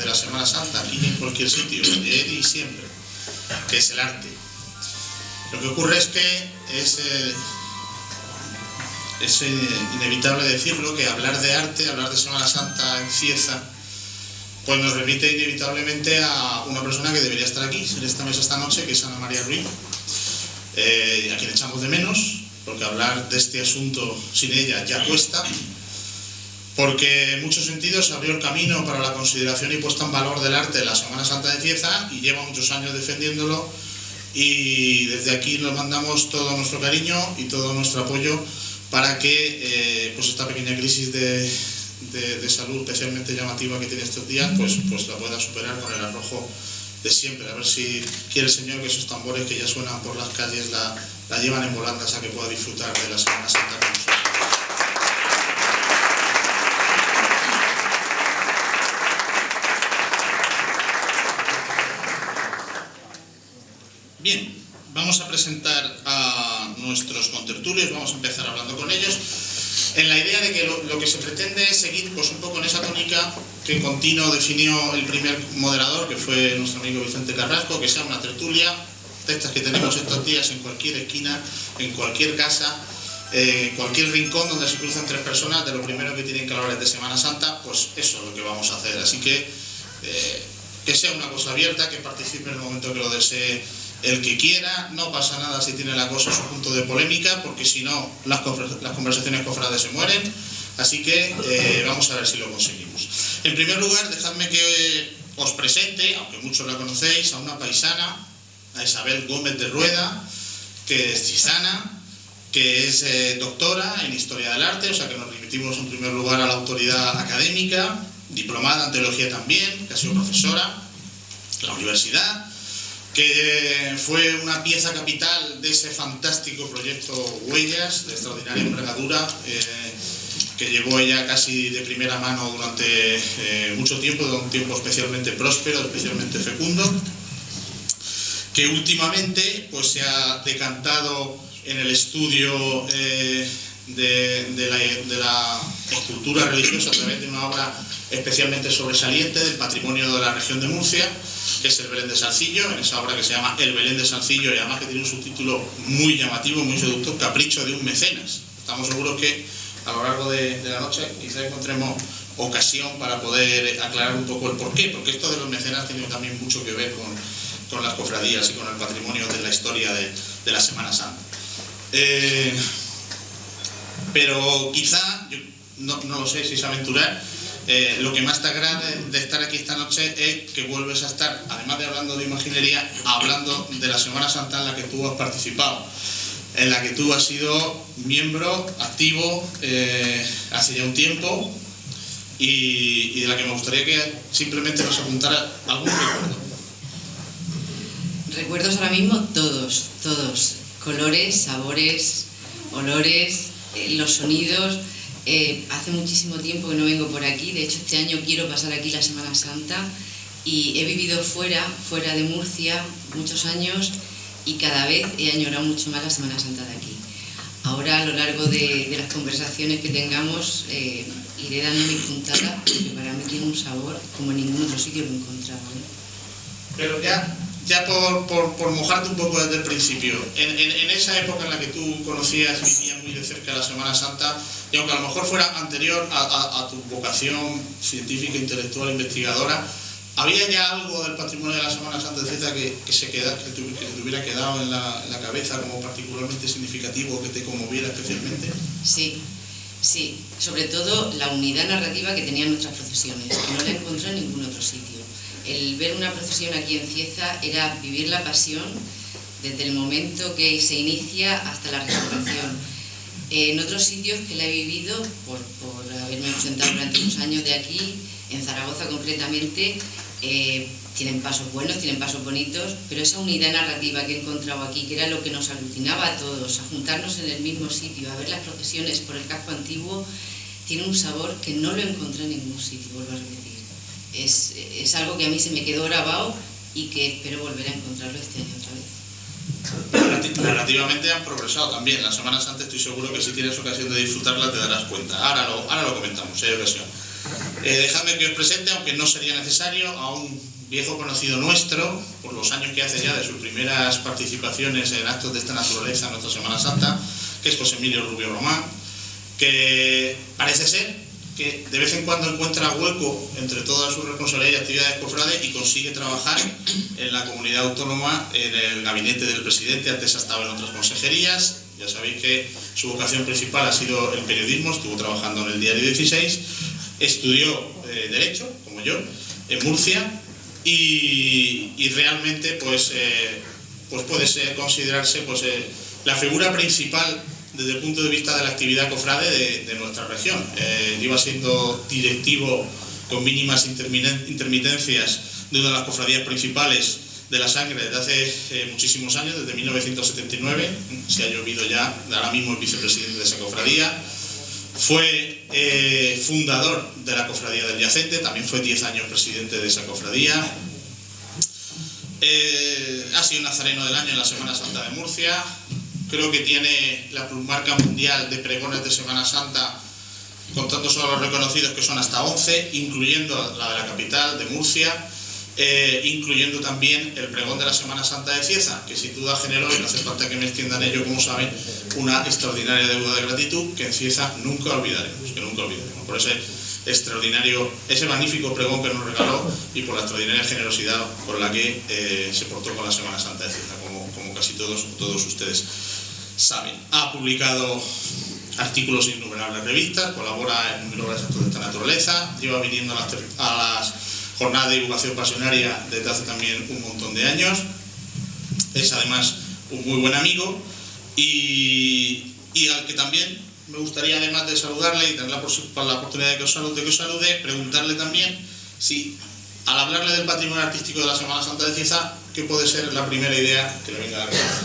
de la Semana Santa, aquí y en cualquier sitio, ayer y siempre, que es el arte. Lo que ocurre es que es inevitable decirlo, que hablar de arte, hablar de Semana Santa en Cieza, pues nos remite inevitablemente a una persona que debería estar aquí, en esta mesa esta noche, que es Ana María Ruiz, a quien echamos de menos, porque hablar de este asunto sin ella ya cuesta, porque en muchos sentidos abrió el camino para la consideración y puesta en valor del arte de la Semana Santa de Cieza y lleva muchos años defendiéndolo, y desde aquí nos mandamos todo nuestro cariño y todo nuestro apoyo para que pues esta pequeña crisis de salud especialmente llamativa que tiene estos días pues la pueda superar con el arrojo de siempre. A ver si quiere el Señor que esos tambores que ya suenan por las calles la llevan en volandas a que pueda disfrutar de la Semana Santa con nosotros. Bien, vamos a presentar a nuestros contertulios, vamos a empezar hablando con ellos, en la idea de que lo que se pretende es seguir pues un poco en esa tónica que continuo definió el primer moderador, que fue nuestro amigo Vicente Carrasco, que sea una tertulia, de estas que tenemos estos días en cualquier esquina, en cualquier casa, en cualquier rincón donde se cruzan tres personas, de lo primero que tienen que hablar de Semana Santa, pues eso es lo que vamos a hacer. Así que sea una cosa abierta, que participe en el momento que lo desee el que quiera, no pasa nada si tiene la cosa su punto de polémica, porque si no las conversaciones cofrades se mueren, así que vamos a ver si lo conseguimos. En primer lugar, dejadme que os presente, aunque muchos la conocéis, a una paisana, a Isabel Gómez de Rueda, que es chisana, que es doctora en Historia del Arte, o sea que nos remitimos en primer lugar a la autoridad académica, diplomada en Teología también, que ha sido profesora en la universidad, que fue una pieza capital de ese fantástico proyecto Huellas, de extraordinaria envergadura, que llevó ella casi de primera mano durante mucho tiempo, de un tiempo especialmente próspero, especialmente fecundo, que últimamente pues se ha decantado en el estudio de la escultura religiosa a través de una obra especialmente sobresaliente del patrimonio de la región de Murcia, que es el Belén de Salcillo, en esa obra que se llama El Belén de Salcillo, y además que tiene un subtítulo muy llamativo, muy seductor, Capricho de un mecenas. Estamos seguros que a lo largo de la noche quizá encontremos ocasión para poder aclarar un poco el porqué, porque esto de los mecenas tiene también mucho que ver con las cofradías y con el patrimonio de la historia de la Semana Santa. Pero quizá, yo no lo sé si es aventurar, lo que más te agrade de estar aquí esta noche es que vuelves a estar, además de hablando de imaginería, hablando de la Semana Santa en la que tú has participado, en la que tú has sido miembro activo hace ya un tiempo, y de la que me gustaría que simplemente nos apuntara algún recuerdo. Recuerdos ahora mismo todos, colores, sabores, olores, los sonidos. Hace muchísimo tiempo que no vengo por aquí, de hecho este año quiero pasar aquí la Semana Santa, y he vivido fuera de Murcia muchos años, y cada vez he añorado mucho más la Semana Santa de aquí. Ahora, a lo largo de las conversaciones que tengamos, iré dando mi puntada, porque para mí tiene un sabor como en ningún otro sitio lo he encontrado, ¿eh? Pero ya por mojarte un poco desde el principio, en esa época en la que tú conocías, vivías muy de cerca la Semana Santa, y aunque a lo mejor fuera anterior a tu vocación científica, intelectual, investigadora, ¿había ya algo del patrimonio de la Semana Santa de Cieza que te hubiera quedado en la cabeza como particularmente significativo, que te conmoviera especialmente? Sí, sobre todo la unidad narrativa que tenían nuestras procesiones, que no la encontré en ningún otro sitio. El ver una procesión aquí en Cieza era vivir la pasión desde el momento que se inicia hasta la restauración. En otros sitios que la he vivido, por haberme ausentado durante unos años de aquí, en Zaragoza concretamente, tienen pasos buenos, tienen pasos bonitos, pero esa unidad narrativa que he encontrado aquí, que era lo que nos aglutinaba a todos, a juntarnos en el mismo sitio, a ver las procesiones por el casco antiguo, tiene un sabor que no lo encontré en ningún sitio, vuelvo a repetir. Es algo que a mí se me quedó grabado y que espero volver a encontrarlo este año otra vez. Narrativamente han progresado también. Las Semanas Santas estoy seguro que si tienes ocasión de disfrutarla te darás cuenta. Ahora lo comentamos, si hay ocasión. Dejadme que os presente, aunque no sería necesario, a un viejo conocido nuestro, por los años que hace ya de sus primeras participaciones en actos de esta naturaleza en nuestra Semana Santa, que es José Emilio Rubio Román, que parece ser que de vez en cuando encuentra hueco entre todas sus responsabilidades y actividades cofrades y consigue trabajar en la comunidad autónoma, en el gabinete del presidente. Antes ha estado en otras consejerías. Ya sabéis que su vocación principal ha sido el periodismo, estuvo trabajando en el Diario 16, estudió Derecho, como yo, en Murcia, y realmente pues puede considerarse la figura principal desde el punto de vista de la actividad cofrade de nuestra región. Lleva siendo directivo con mínimas intermitencias de una de las cofradías principales de la sangre desde hace muchísimos años, desde 1979, se ha llovido ya, ahora mismo es vicepresidente de esa cofradía. Fue fundador de la cofradía del Yacente, también fue 10 años presidente de esa cofradía. Ha sido nazareno del año en la Semana Santa de Murcia. Creo que tiene la plusmarca mundial de pregones de Semana Santa, contando solo los reconocidos, que son hasta 11, incluyendo la de la capital, de Murcia, incluyendo también el pregón de la Semana Santa de Cieza, que sin duda generó, y no hace falta que me extiendan ello, como saben, una extraordinaria deuda de gratitud que en Cieza nunca olvidaremos, por ese magnífico pregón que nos regaló y por la extraordinaria generosidad con la que se portó con la Semana Santa de Cieza, como casi todos ustedes saben. Ha publicado artículos en innumerables revistas, colabora en numerosas actos de esta naturaleza, lleva viniendo a las jornadas de divulgación pasionaria desde hace también un montón de años. Es además un muy buen amigo y al que también me gustaría, además de saludarle y tener la oportunidad de que os salude, preguntarle también si, al hablarle del patrimonio artístico de la Semana Santa de Cieza, ¿qué puede ser la primera idea que le venga a la cabeza?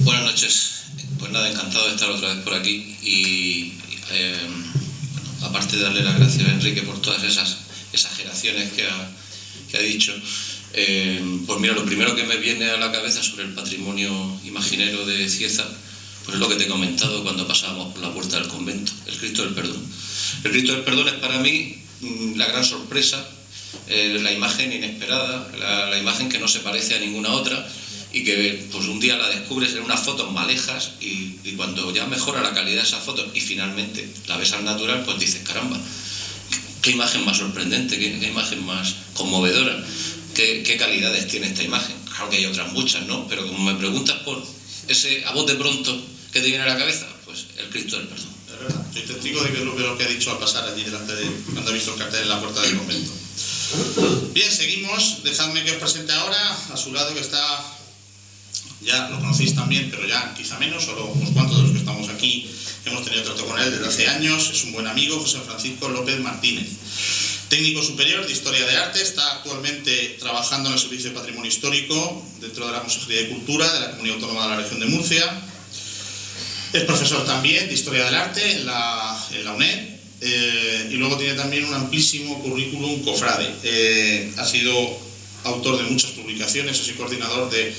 Buenas noches. Pues nada, encantado de estar otra vez por aquí y aparte de darle las gracias a Enrique por todas esas exageraciones que ha dicho, pues mira, lo primero que me viene a la cabeza sobre el patrimonio imaginero de Cieza, pues es lo que te he comentado cuando pasábamos por la puerta del convento, el Cristo del Perdón. El Cristo del Perdón es para mí la gran sorpresa, la imagen inesperada, la imagen que no se parece a ninguna otra y que pues un día la descubres en unas fotos malejas y cuando ya mejora la calidad de esas fotos y finalmente la ves al natural, pues dices, caramba, qué imagen más sorprendente, qué imagen más conmovedora, qué calidades tiene esta imagen. Claro que hay otras muchas, ¿no? Pero como me preguntas por ese a bote pronto que te viene a la cabeza, pues el Cristo del Perdón. Es verdad, soy testigo de que es lo que ha dicho al pasar allí delante de cuando ha visto el cartel en la puerta del convento. Bien, seguimos. Dejadme que os presente ahora a su lado, que está, ya lo conocéis también, pero ya quizá menos, solo unos cuantos de los que estamos aquí hemos tenido trato con él desde hace años. Es un buen amigo, José Francisco López Martínez, técnico superior de Historia de Arte. Está actualmente trabajando en el Servicio de Patrimonio Histórico dentro de la Consejería de Cultura de la Comunidad Autónoma de la Región de Murcia. Es profesor también de Historia del Arte en la UNED. Y luego tiene también un amplísimo currículum cofrade. Ha sido autor de muchas publicaciones, es coordinador de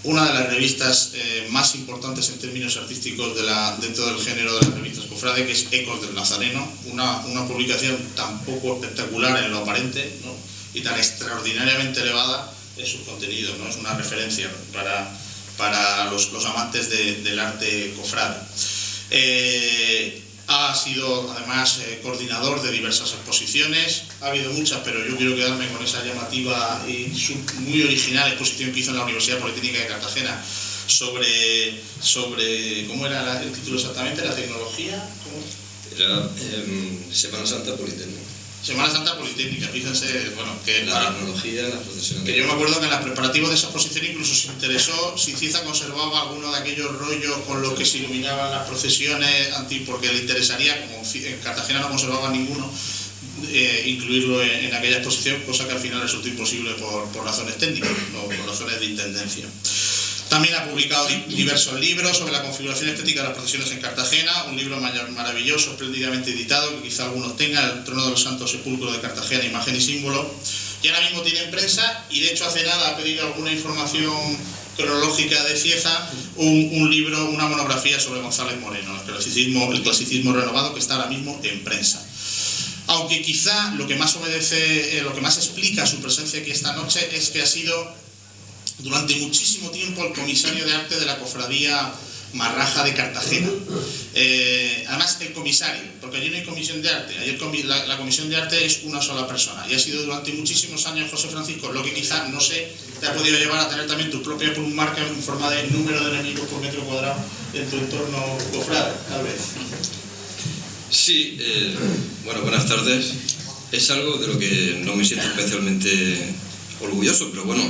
una de las revistas más importantes en términos artísticos dentro del género de las revistas cofrade, que es Ecos del Nazareno, una publicación tan poco espectacular en lo aparente, ¿no? Y tan extraordinariamente elevada en sus contenidos, ¿no? Es una referencia para los amantes del arte cofrade. Ha sido además coordinador de diversas exposiciones, ha habido muchas, pero yo quiero quedarme con esa llamativa y muy original exposición que hizo en la Universidad Politécnica de Cartagena sobre ¿cómo era el título exactamente? ¿La tecnología? ¿Cómo? Era Semana Santa Politécnica. Semana Santa Politécnica, fíjense, bueno, que la tecnología, la procesión. Que yo me acuerdo que en los preparativos de esa exposición incluso se interesó si Cieza conservaba alguno de aquellos rollos con los que se iluminaban las procesiones, porque le interesaría, como en Cartagena no conservaba ninguno, incluirlo en aquella exposición, cosa que al final resultó imposible por razones técnicas, no por razones de intendencia. También ha publicado diversos libros sobre la configuración estética de las procesiones en Cartagena, un libro maravilloso, espléndidamente editado, que quizá algunos tengan, El Trono de los Santos Sepulcros de Cartagena, imagen y símbolo. Y ahora mismo tiene en prensa, y de hecho hace nada ha pedido alguna información cronológica de Cieza, un libro, una monografía sobre González Moreno, el clasicismo renovado, que está ahora mismo en prensa. aunque quizá lo que más obedece, lo que más explica su presencia aquí esta noche es que ha sido durante muchísimo tiempo el comisario de arte de la cofradía Marraja de Cartagena. Además el comisario, porque allí no hay comisión de arte, allí la comisión de arte es una sola persona, y ha sido durante muchísimos años, José Francisco, lo que quizá, no sé, te ha podido llevar a tener también tu propia marca en forma de número de enemigos por metro cuadrado en tu entorno cofrade, tal vez. Sí, bueno, buenas tardes. Es algo de lo que no me siento especialmente orgulloso, pero bueno,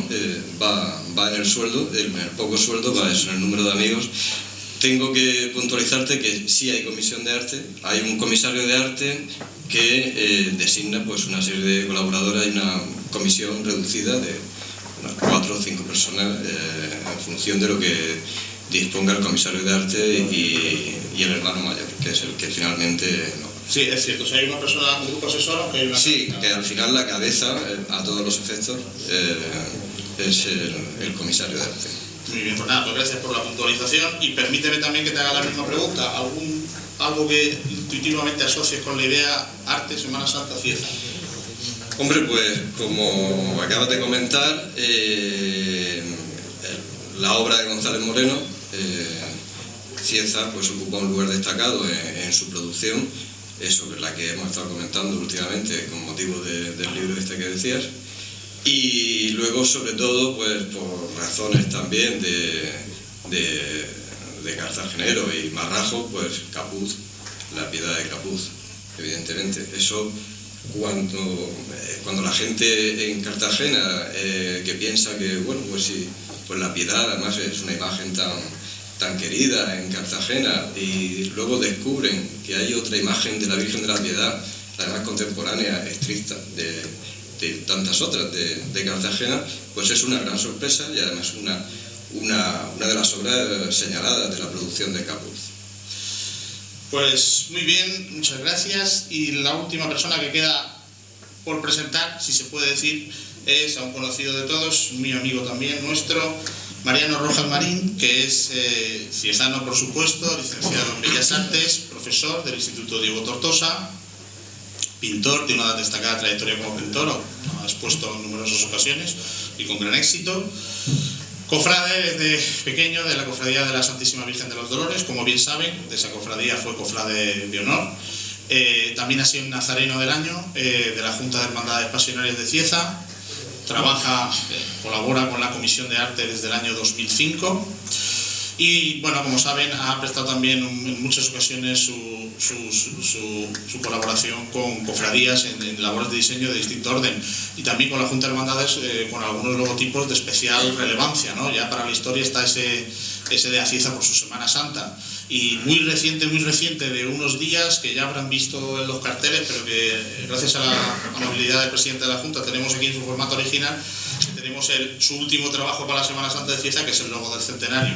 va en el sueldo, en el poco sueldo va eso, en el número de amigos. Tengo que puntualizarte que sí hay comisión de arte, hay un comisario de arte que designa pues una serie de colaboradores, hay una comisión reducida de unas 4 o 5 personas en función de lo que disponga el comisario de arte y el hermano mayor, que es el que finalmente no. Sí, es cierto, o sea, hay una persona, un grupo asesor, aunque hay una... Sí, que al final la cabeza, a todos los efectos, es el comisario de arte. Muy bien, pues nada, pues gracias por la puntualización y permíteme también que te haga la misma pregunta. ¿Algo que intuitivamente asocies con la idea arte, Semana Santa, Cieza? Hombre, pues como acabas de comentar, la obra de González Moreno, Cieza, pues ocupa un lugar destacado en su producción, sobre la que hemos estado comentando últimamente con motivo del libro este que decías. Y luego, sobre todo, pues por razones también de cartagenero y marrajo, pues Capuz, la piedad de Capuz, evidentemente. Eso, cuando la gente en Cartagena que piensa que, bueno, pues sí, pues la piedad además es una imagen tan querida en Cartagena, y luego descubren que hay otra imagen de la Virgen de la Piedad, además contemporánea, estricta, de tantas otras de Cartagena, pues es una gran sorpresa y además una de las obras señaladas de la producción de Capuz. Pues muy bien, muchas gracias. Y la última persona que queda por presentar, si se puede decir, es a un conocido de todos, mi amigo también, nuestro, Mariano Rojas Marín, que es ciezano, por supuesto, licenciado en Bellas Artes, profesor del Instituto Diego Tortosa, pintor de una destacada trayectoria como pintor, ha expuesto en numerosas ocasiones y con gran éxito. Cofrade desde pequeño de la Cofradía de la Santísima Virgen de los Dolores, como bien saben, de esa cofradía fue cofrade de honor. También ha sido un nazareno del año de la Junta de Hermandades Pasionarias de Cieza. Trabaja, colabora con la Comisión de Arte desde el año 2005 y, bueno, como saben, ha prestado también en muchas ocasiones su colaboración con cofradías en labores de diseño de distinto orden, y también con la Junta de Hermandades con algunos logotipos de especial relevancia, ¿no? Ya para la historia está ese de Acieza por su Semana Santa, y muy reciente, de unos días, que ya habrán visto en los carteles, pero que gracias a la amabilidad del presidente de la Junta tenemos aquí en su formato original, tenemos su último trabajo para la Semana Santa de Cieza, que es el logo del centenario,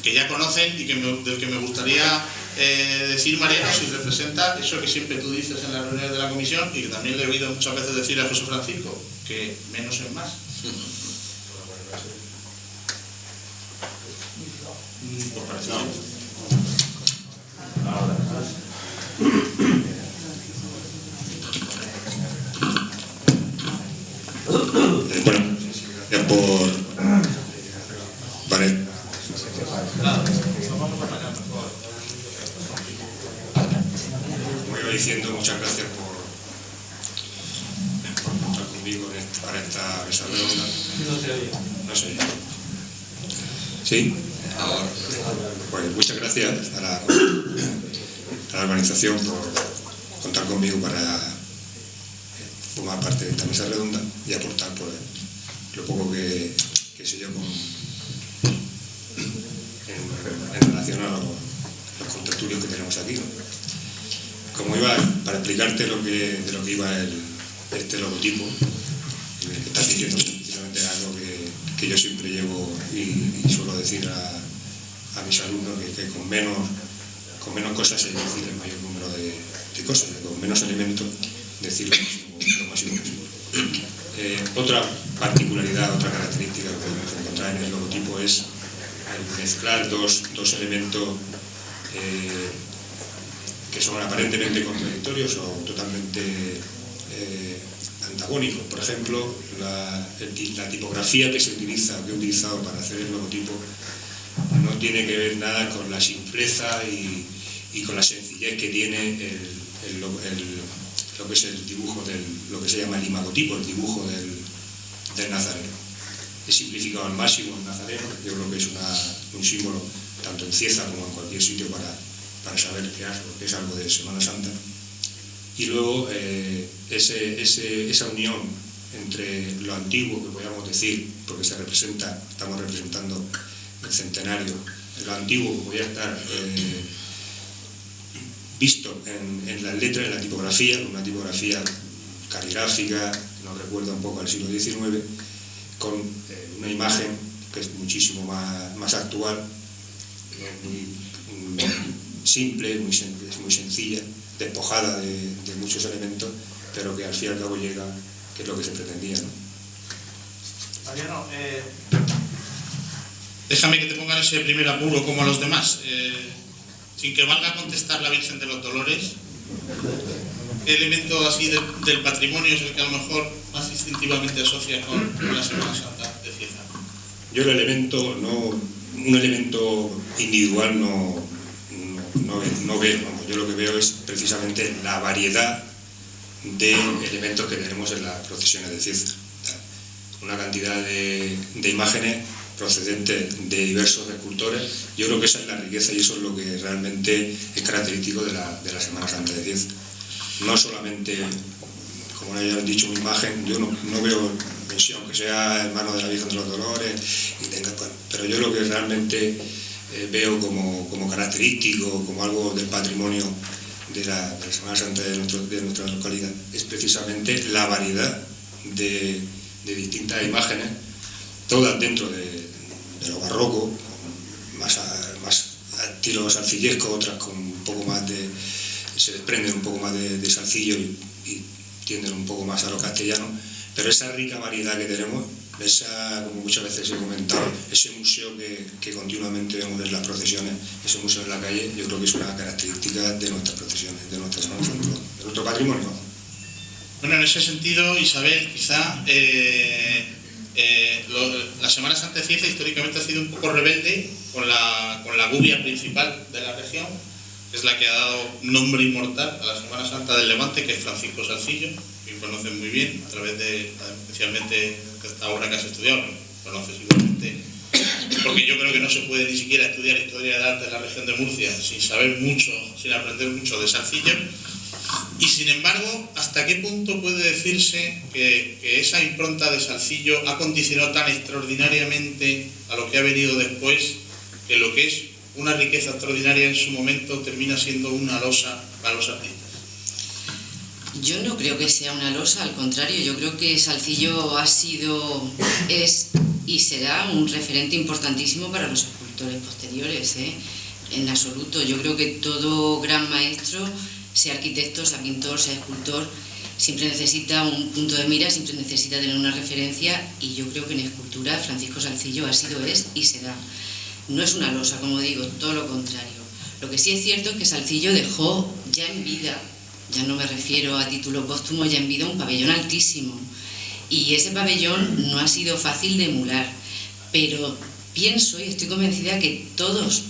que ya conocen y del que me gustaría decir, Mariano, si representa eso que siempre tú dices en las reuniones de la comisión y que también le he oído muchas veces decir a José Francisco, que menos es más. Pues parece bien. Bueno, ya por... Vale. Como iba diciendo, muchas gracias por contar conmigo para esta mesa redonda. No sé. ¿Sí? Ahora. Pues muchas gracias a la organización por contar conmigo para formar parte de esta mesa redonda y aportar pues, lo poco que sé yo en relación a los contertulios que tenemos aquí, ¿no? Como iba, para explicarte de lo que iba este logotipo, que estás diciendo precisamente algo que yo siempre llevo y suelo decir a mis alumnos, que con menos cosas es decir el mayor número de cosas, con menos elementos decir lo máximo posible. Otra particularidad, otra característica que podemos encontrar en el logotipo es el mezclar dos elementos que son aparentemente contradictorios o totalmente antagónicos. Por ejemplo, la tipografía que se utiliza, que he utilizado para hacer el logotipo, no tiene que ver nada con la simpleza y con la sencillez que tiene lo que es el dibujo lo que se llama el imagotipo, el dibujo del nazareno. He simplificado al máximo el nazareno. Yo creo que es un símbolo tanto en Cieza como en cualquier sitio para saber que es algo de Semana Santa. Y luego esa unión entre lo antiguo, que podríamos decir, porque estamos representando el centenario, lo antiguo que podría estar visto en las letras, en la tipografía, una tipografía caligráfica, nos recuerda un poco al siglo XIX, con una imagen que es muchísimo más actual, muy simple, muy sencilla, despojada de muchos elementos, pero que al fin y al cabo llega, que es lo que se pretendía, ¿no? Mariano, déjame que te ponga en ese primer apuro como a los demás. Sin que valga contestar la Virgen de los Dolores, ¿qué elemento así del patrimonio es el que a lo mejor más instintivamente asocia con la Semana Santa de Cieza? Yo un elemento individual no veo. Yo lo que veo es precisamente la variedad de elementos que tenemos en las procesiones de Cieza. Una cantidad de imágenes procedentes de diversos escultores. Yo creo que esa es la riqueza y eso es lo que realmente es característico de la Semana Santa de Cieza. No solamente, como ya he dicho, una imagen, yo no veo mención que sea hermano de la Virgen de los Dolores, pero yo lo que realmente veo como característico, como algo del patrimonio de la Semana Santa de nuestra localidad, es precisamente la variedad de distintas imágenes, todas dentro de lo barroco, más estilo salcillesco, otras con un poco más se desprenden un poco más de salcillo y tienden un poco más a lo castellano, pero esa rica variedad que tenemos, como muchas veces he comentado, ese museo que continuamente vemos en las procesiones, ese museo en la calle, yo creo que es una característica de nuestras procesiones, de nuestra Semana Santa, de nuestro patrimonio. Bueno, en ese sentido, Isabel, quizá la Semana Santa de Cieza históricamente ha sido un poco rebelde con la gubia principal de la región, que es la que ha dado nombre inmortal a la Semana Santa del Levante, que es Francisco Salcillo, que conocen muy bien a través de, especialmente esta obra que has estudiado, conoces igualmente, porque yo creo que no se puede ni siquiera estudiar historia del arte de la región de Murcia sin saber mucho, sin aprender mucho de Salcillo. Y sin embargo, ¿hasta qué punto puede decirse que esa impronta de Salcillo ha condicionado tan extraordinariamente a lo que ha venido después, que lo que es una riqueza extraordinaria en su momento termina siendo una losa para los artistas? Yo no creo que sea una losa, al contrario, yo creo que Salcillo es y será un referente importantísimo para los escultores posteriores, en absoluto. Yo creo que todo gran maestro, sea arquitecto, sea pintor, sea escultor, siempre necesita un punto de mira, siempre necesita tener una referencia, y yo creo que en escultura Francisco Salcillo es y será. No es una losa, como digo, todo lo contrario. Lo que sí es cierto es que Salcillo dejó ya en vida, ya no me refiero a título póstumo, ya en vida un pabellón altísimo, y ese pabellón no ha sido fácil de emular, pero pienso y estoy convencida que todos,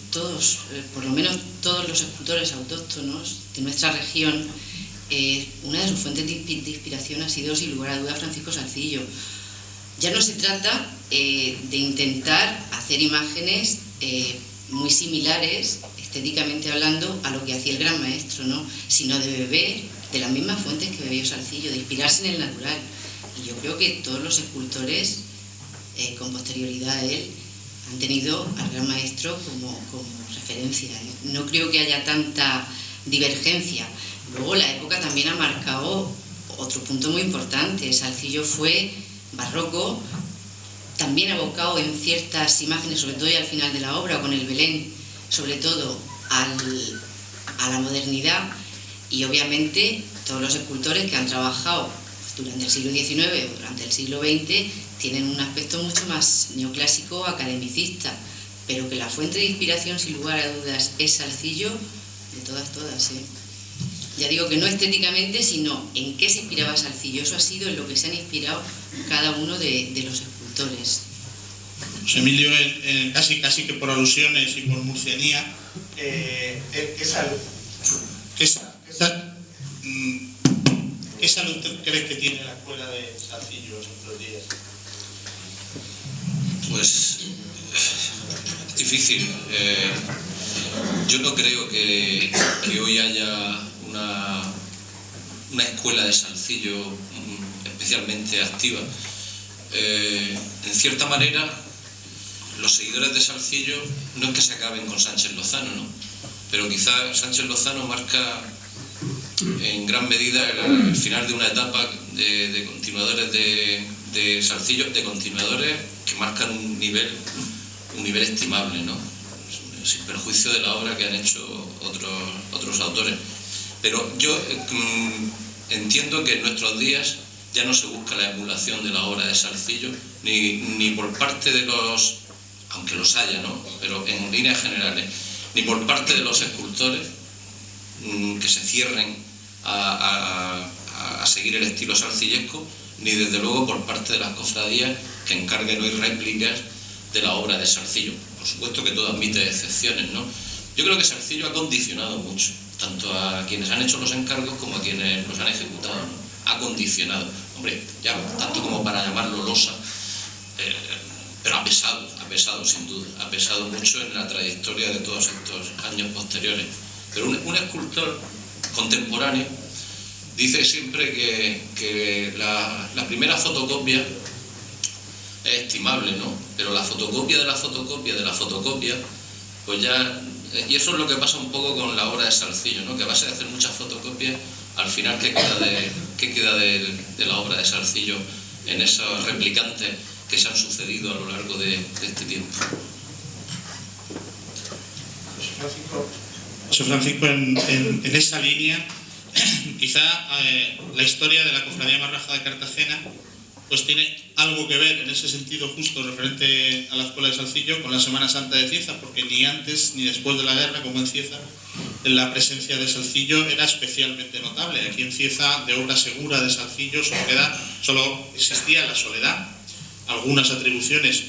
por lo menos todos los escultores autóctonos de nuestra región, una de sus fuentes de inspiración ha sido, sin lugar a duda, Francisco Salcillo. Ya no se trata de intentar hacer imágenes muy similares, estéticamente hablando, a lo que hacía el gran maestro, ¿no?, sino de beber de las mismas fuentes que bebió Salcillo, de inspirarse en el natural. Y yo creo que todos los escultores, con posterioridad a él, han tenido al gran maestro como referencia. No creo que haya tanta divergencia. Luego la época también ha marcado otro punto muy importante. Salcillo fue barroco, también abocado en ciertas imágenes, sobre todo ya al final de la obra, con el Belén, sobre todo a la modernidad, y obviamente todos los escultores que han trabajado durante el siglo XIX o durante el siglo XX tienen un aspecto mucho más neoclásico, academicista, pero que la fuente de inspiración, sin lugar a dudas, es Salcillo, de todas, ya digo que no estéticamente, sino en qué se inspiraba Salcillo. Eso ha sido en lo que se han inspirado cada uno de los escultores. Pues Emilio, casi que por alusiones y por murcianía, ¿qué salud crees que tiene la escuela de Salcillo estos días? Pues difícil. Yo no creo que hoy haya una escuela de Salcillo especialmente activa. En cierta manera, los seguidores de Salcillo no es que se acaben con Sánchez Lozano, ¿no? Pero quizá Sánchez Lozano marca en gran medida el final de una etapa de continuadores de Salcillo, de continuadores que marcan un nivel estimable, ¿no? Sin perjuicio de la obra que han hecho otros autores. Pero yo entiendo que en nuestros días ya no se busca la emulación de la obra de Salcillo, ni por parte de los, aunque los haya, ¿no? Pero en líneas generales, ni por parte de los escultores que se cierren a seguir el estilo salcillesco, ni desde luego por parte de las cofradías que encarguen hoy réplicas de la obra de Salcillo. Por supuesto que todo admite excepciones, ¿no? Yo creo que Salcillo ha condicionado mucho, tanto a quienes han hecho los encargos como a quienes los han ejecutado, ¿no? Ha condicionado, hombre, ya tanto como para llamarlo losa, pero ha pesado sin duda, ha pesado mucho en la trayectoria de todos estos años posteriores. Pero un escultor contemporáneo dice siempre que la primera fotocopia es estimable, ¿no? Pero la fotocopia de la fotocopia de la fotocopia, pues ya... Y eso es lo que pasa un poco con la obra de Salcillo, ¿no? Que a base de hacer muchas fotocopias, al final, ¿qué queda de la obra de Salcillo en esos replicantes que se han sucedido a lo largo de este tiempo? José Francisco, en esa línea, quizá la historia de la Cofradía Marraja de Cartagena pues tiene algo que ver en ese sentido justo referente a la escuela de Salcillo con la Semana Santa de Cieza, porque ni antes ni después de la guerra, como en Cieza, la presencia de Salcillo era especialmente notable. Aquí en Cieza, de obra segura de Salcillo, solo existía la Soledad. Algunas atribuciones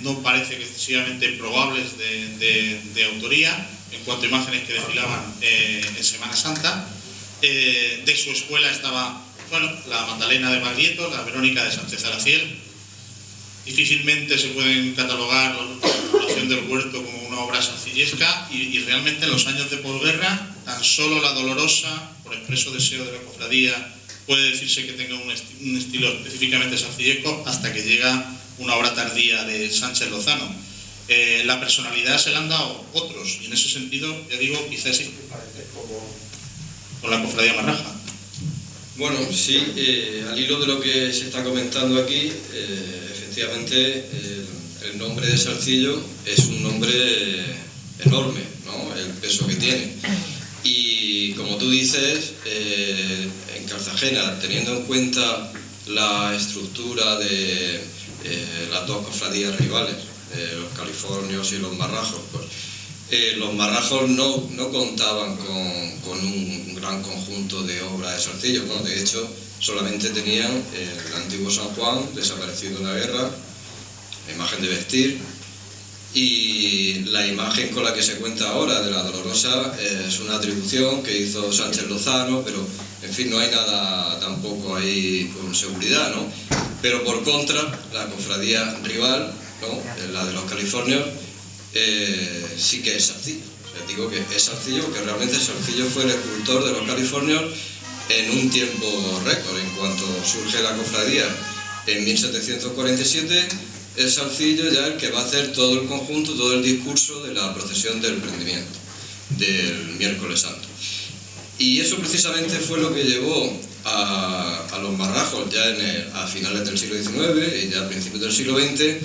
no parece que excesivamente probables de autoría, en cuanto a imágenes que desfilaban en Semana Santa. De su escuela estaba, bueno, la Magdalena de Baglietto, la Verónica de Sánchez Araciel. Difícilmente se pueden catalogar la población del Huerto como una obra salcillesca y realmente en los años de posguerra tan solo la Dolorosa, por expreso deseo de la cofradía, puede decirse que tenga un estilo específicamente salcillesco hasta que llega una obra tardía de Sánchez Lozano. La personalidad se la han dado otros y en ese sentido, ya digo, quizás existe un parentesco con la Cofradía Marraja. Bueno, sí, al hilo de lo que se está comentando aquí, efectivamente el nombre de Salcillo es un nombre enorme, ¿no? El peso que tiene. Y como tú dices, en Cartagena, teniendo en cuenta la estructura de las dos cofradías rivales, los californios y los marrajos, pues, los marrajos no contaban con un gran conjunto de obras de Salcillo. Bueno, de hecho, solamente tenían el antiguo San Juan, desaparecido en la guerra, la imagen de vestir, y la imagen con la que se cuenta ahora de la Dolorosa es una atribución que hizo Sánchez Lozano, pero en fin, no hay nada tampoco ahí con seguridad, ¿no? Pero por contra, la cofradía rival, ¿no? La de los californios, sí que es Salcillo. O sea, digo que es Salcillo, que realmente Salcillo fue el escultor de los californios en un tiempo récord. En cuanto surge la cofradía en 1747, es Salcillo ya el que va a hacer todo el conjunto, todo el discurso de la procesión del prendimiento, del miércoles santo. Y eso precisamente fue lo que llevó a los marrajos ya a finales del siglo XIX y ya a principios del siglo XX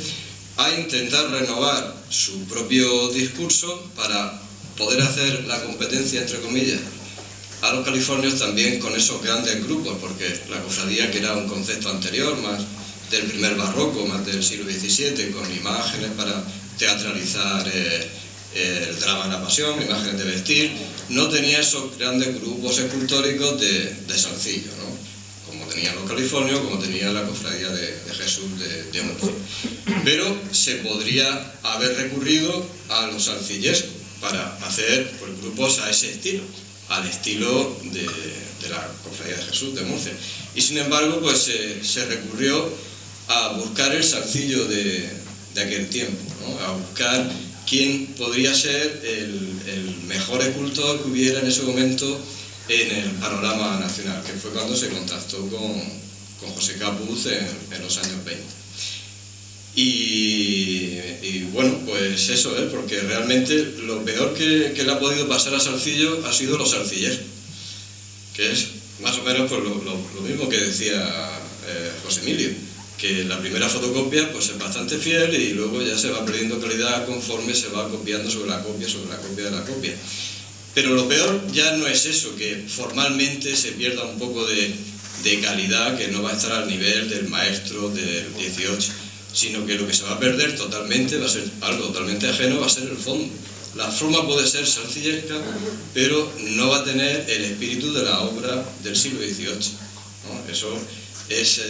a intentar renovar su propio discurso para poder hacer la competencia, entre comillas, a los californios también con esos grandes grupos, porque la cofradía, que era un concepto anterior, más del primer barroco, más del siglo XVII, con imágenes para teatralizar el drama de la pasión, imágenes de vestir, no tenía esos grandes grupos escultóricos de Salcillo, ¿no? Como tenían los californios, como tenía la Cofradía de Jesús de Murcia. Pero se podría haber recurrido a los salcillescos para hacer pues, grupos a ese estilo, al estilo de la Cofradía de Jesús de Murcia. Y sin embargo, pues se recurrió a buscar el salcillo de aquel tiempo, ¿no? A buscar quién podría ser el mejor escultor que hubiera en ese momento en el panorama nacional, que fue cuando se contactó con José Capuz en los años 20. Y bueno, pues eso es, porque realmente lo peor que le ha podido pasar a Salcillo ha sido los salcilleros, que es más o menos pues, lo mismo que decía José Emilio, que la primera fotocopia pues, es bastante fiel y luego ya se va perdiendo calidad conforme se va copiando sobre la copia de la copia. Pero lo peor ya no es eso, que formalmente se pierda un poco de calidad, que no va a estar al nivel del maestro del 18, sino que lo que se va a perder totalmente va a ser algo totalmente ajeno, va a ser el fondo. La forma puede ser salcillesca, pero no va a tener el espíritu de la obra del siglo XVIII, ¿no? Eso es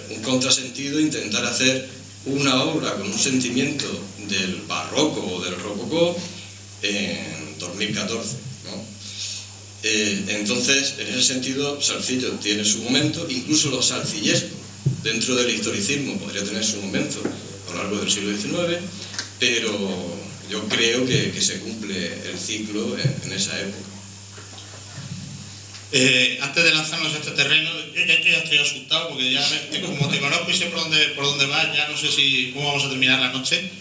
un contrasentido, intentar hacer una obra con un sentimiento del barroco o del rococó en 2014, ¿no? Entonces, en ese sentido, Salcillo tiene su momento, incluso los salcillescos dentro del historicismo podría tener su momento a lo largo del siglo XIX, pero yo creo que se cumple el ciclo en esa época. Antes de lanzarnos a este terreno, yo ya estoy asustado porque ya como te conozco y sé por dónde vas, ya no sé cómo vamos a terminar la noche.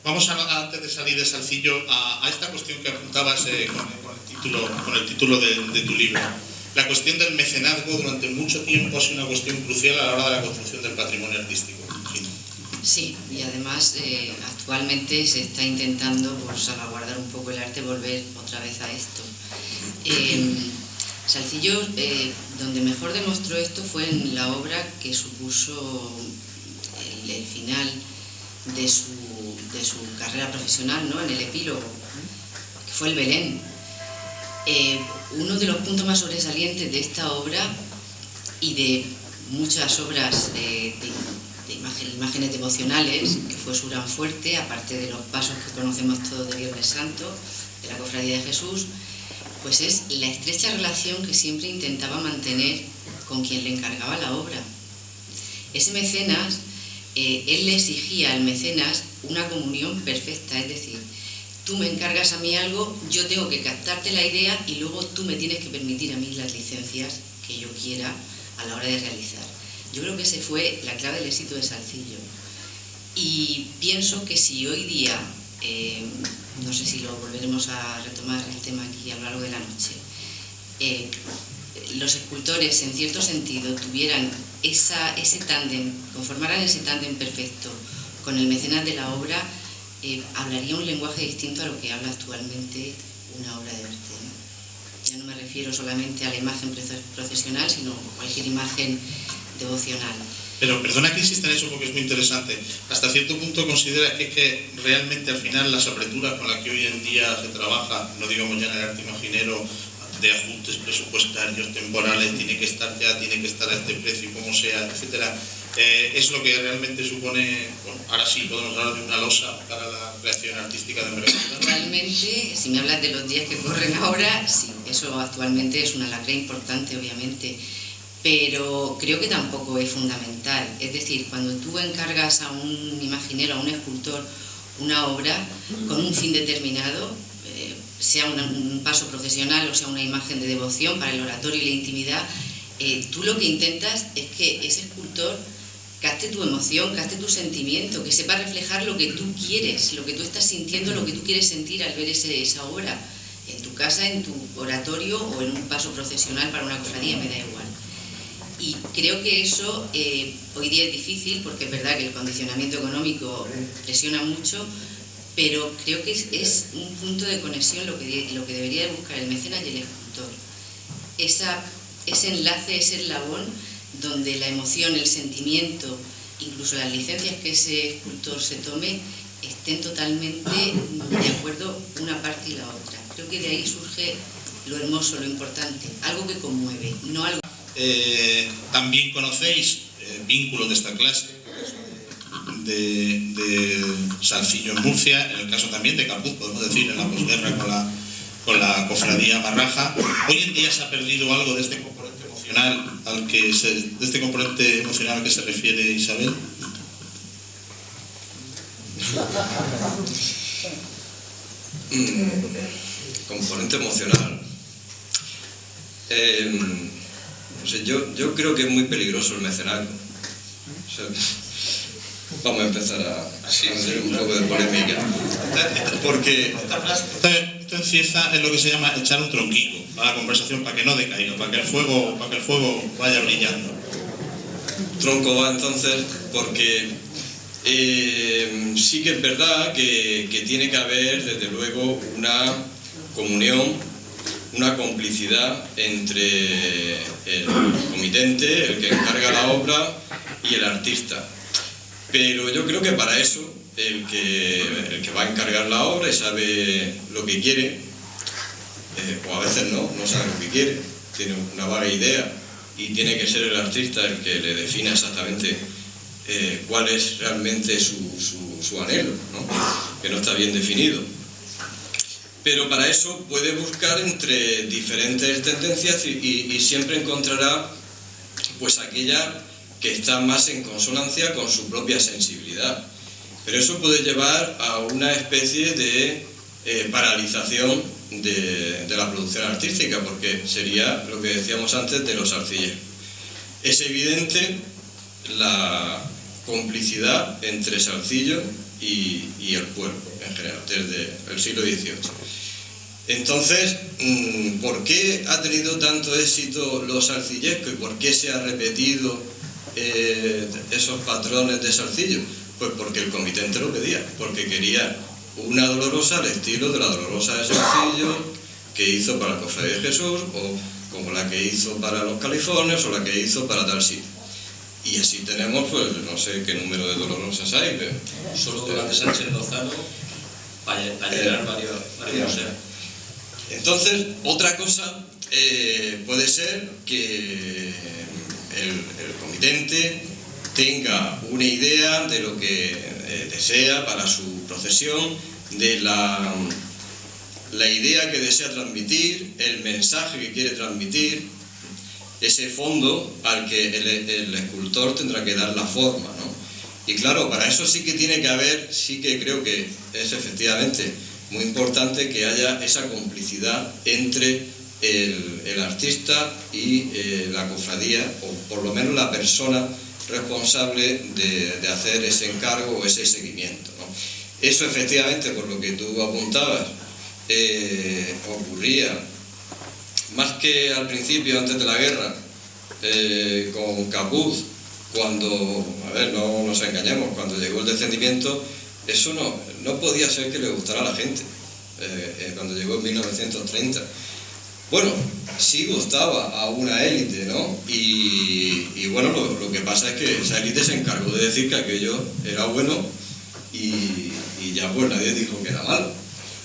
Vamos antes de salir de Salcillo a esta cuestión que apuntabas con el título de tu libro. La cuestión del mecenazgo durante mucho tiempo ha sido una cuestión crucial a la hora de la construcción del patrimonio artístico. Sí, y además actualmente se está intentando por salvaguardar un poco el arte, volver otra vez a esto. Salcillo, donde mejor demostró esto fue en la obra que supuso el final de su carrera profesional, ¿no? En el epílogo, que fue el Belén. Uno de los puntos más sobresalientes de esta obra y de muchas obras de imágenes devocionales, que fue Surán Fuerte, aparte de los pasos que conocemos todos de Viernes Santo, de la Cofradía de Jesús, pues es la estrecha relación que siempre intentaba mantener con quien le encargaba la obra. Ese mecenas, él le exigía al mecenas una comunión perfecta, es decir, tú me encargas a mí algo, yo tengo que captarte la idea y luego tú me tienes que permitir a mí las licencias que yo quiera a la hora de realizar. Yo creo que esa fue la clave del éxito de Salcillo. Y pienso que si hoy día, no sé si lo volveremos a retomar el tema aquí a lo largo de la noche, los escultores en cierto sentido tuvieran ese tándem, conformaran ese tándem perfecto con el mecenas de la obra, hablaría un lenguaje distinto a lo que habla actualmente una obra de arte, ¿no? Ya no me refiero solamente a la imagen procesional, sino a cualquier imagen devocional. Pero perdona que insista en eso porque es muy interesante. Hasta cierto punto consideras que realmente al final las apreturas con las que hoy en día se trabaja, no digamos ya en el arte imaginero, de ajustes presupuestarios, temporales, tiene que estar a este precio, como sea, etcétera, es lo que realmente supone, bueno, ahora sí podemos hablar de una losa para la creación artística de envergadura. Actualmente, si me hablas de los días que corren ahora, sí, eso actualmente es una lacra importante, obviamente, pero creo que tampoco es fundamental. Es decir, cuando tú encargas a un imaginero, a un escultor, una obra con un fin determinado, sea un paso procesional o sea una imagen de devoción para el oratorio y la intimidad, tú lo que intentas es que ese escultor capte tu emoción, capte tu sentimiento, que sepa reflejar lo que tú quieres, lo que tú estás sintiendo, lo que tú quieres sentir al ver esa obra, en tu casa, en tu oratorio o en un paso procesional para una cofradía, me da igual. Y creo que eso hoy día es difícil porque es verdad que el condicionamiento económico presiona mucho, pero creo que es un punto de conexión lo que debería de buscar el mecenas y el escultor. Ese enlace, ese eslabón donde la emoción, el sentimiento, incluso las licencias que ese escultor se tome, estén totalmente de acuerdo una parte y la otra. Creo que de ahí surge lo hermoso, lo importante, algo que conmueve, no algo... También conocéis vínculos de esta clase, de Salcillo en Murcia, en el caso también de Capuz, podemos decir, en la posguerra con la cofradía Marraja. Hoy en día se ha perdido algo de este componente emocional al que se refiere Isabel. Componente emocional. No sé, yo creo que es muy peligroso el mecenazgo. O sea, vamos a empezar a hacer un poco de polémica. Porque Esto en Cieza es lo que se llama echar un tronquico a la conversación para que no decaiga, para que el fuego vaya brillando. tronco va entonces porque sí que es verdad que tiene que haber desde luego una comunión, una complicidad entre el comitente, el que encarga la obra, y el artista. Pero yo creo que para eso el que va a encargar la obra y sabe lo que quiere, o a veces no sabe lo que quiere, tiene una vaga idea, y tiene que ser el artista el que le defina exactamente cuál es realmente su anhelo, ¿no? Que no está bien definido. Pero para eso puede buscar entre diferentes tendencias y siempre encontrará pues aquella que está más en consonancia con su propia sensibilidad. Pero eso puede llevar a una especie de paralización de la producción artística, porque sería lo que decíamos antes de los arcilleros. Es evidente la complicidad entre Salcillo y el pueblo en general, desde el siglo XVIII. Entonces, ¿por qué ha tenido tanto éxito lo salcillesco y por qué se ha repetido esos patrones de Salcillo? Pues porque el comitente lo pedía, porque quería una dolorosa al estilo de la dolorosa de Salcillo que hizo para la Cofradía de Jesús, o como la que hizo para los Californios, o la que hizo para tal sitio. Y así tenemos, pues no sé qué número de dolorosas hay, pero solo durante Sánchez Lozano para llenar varios museos. Entonces, otra cosa puede ser que el comitente tenga una idea de lo que desea para su procesión, de la idea que desea transmitir, el mensaje que quiere transmitir, ese fondo al que el escultor tendrá que dar la forma, ¿no? Y claro, para eso sí que tiene que haber, sí que creo que es efectivamente muy importante que haya esa complicidad entre el artista y la cofradía, o por lo menos la persona responsable de hacer ese encargo o ese seguimiento, ¿no? Eso efectivamente, por lo que tú apuntabas, ocurría más que al principio, antes de la guerra, con Capuz, cuando, a ver, no nos engañemos, cuando llegó el descendimiento, eso no podía ser que le gustara a la gente, cuando llegó en 1930. Bueno, sí gustaba a una élite, ¿no? Y bueno, lo que pasa es que esa élite se encargó de decir que aquello era bueno y ya pues nadie dijo que era malo.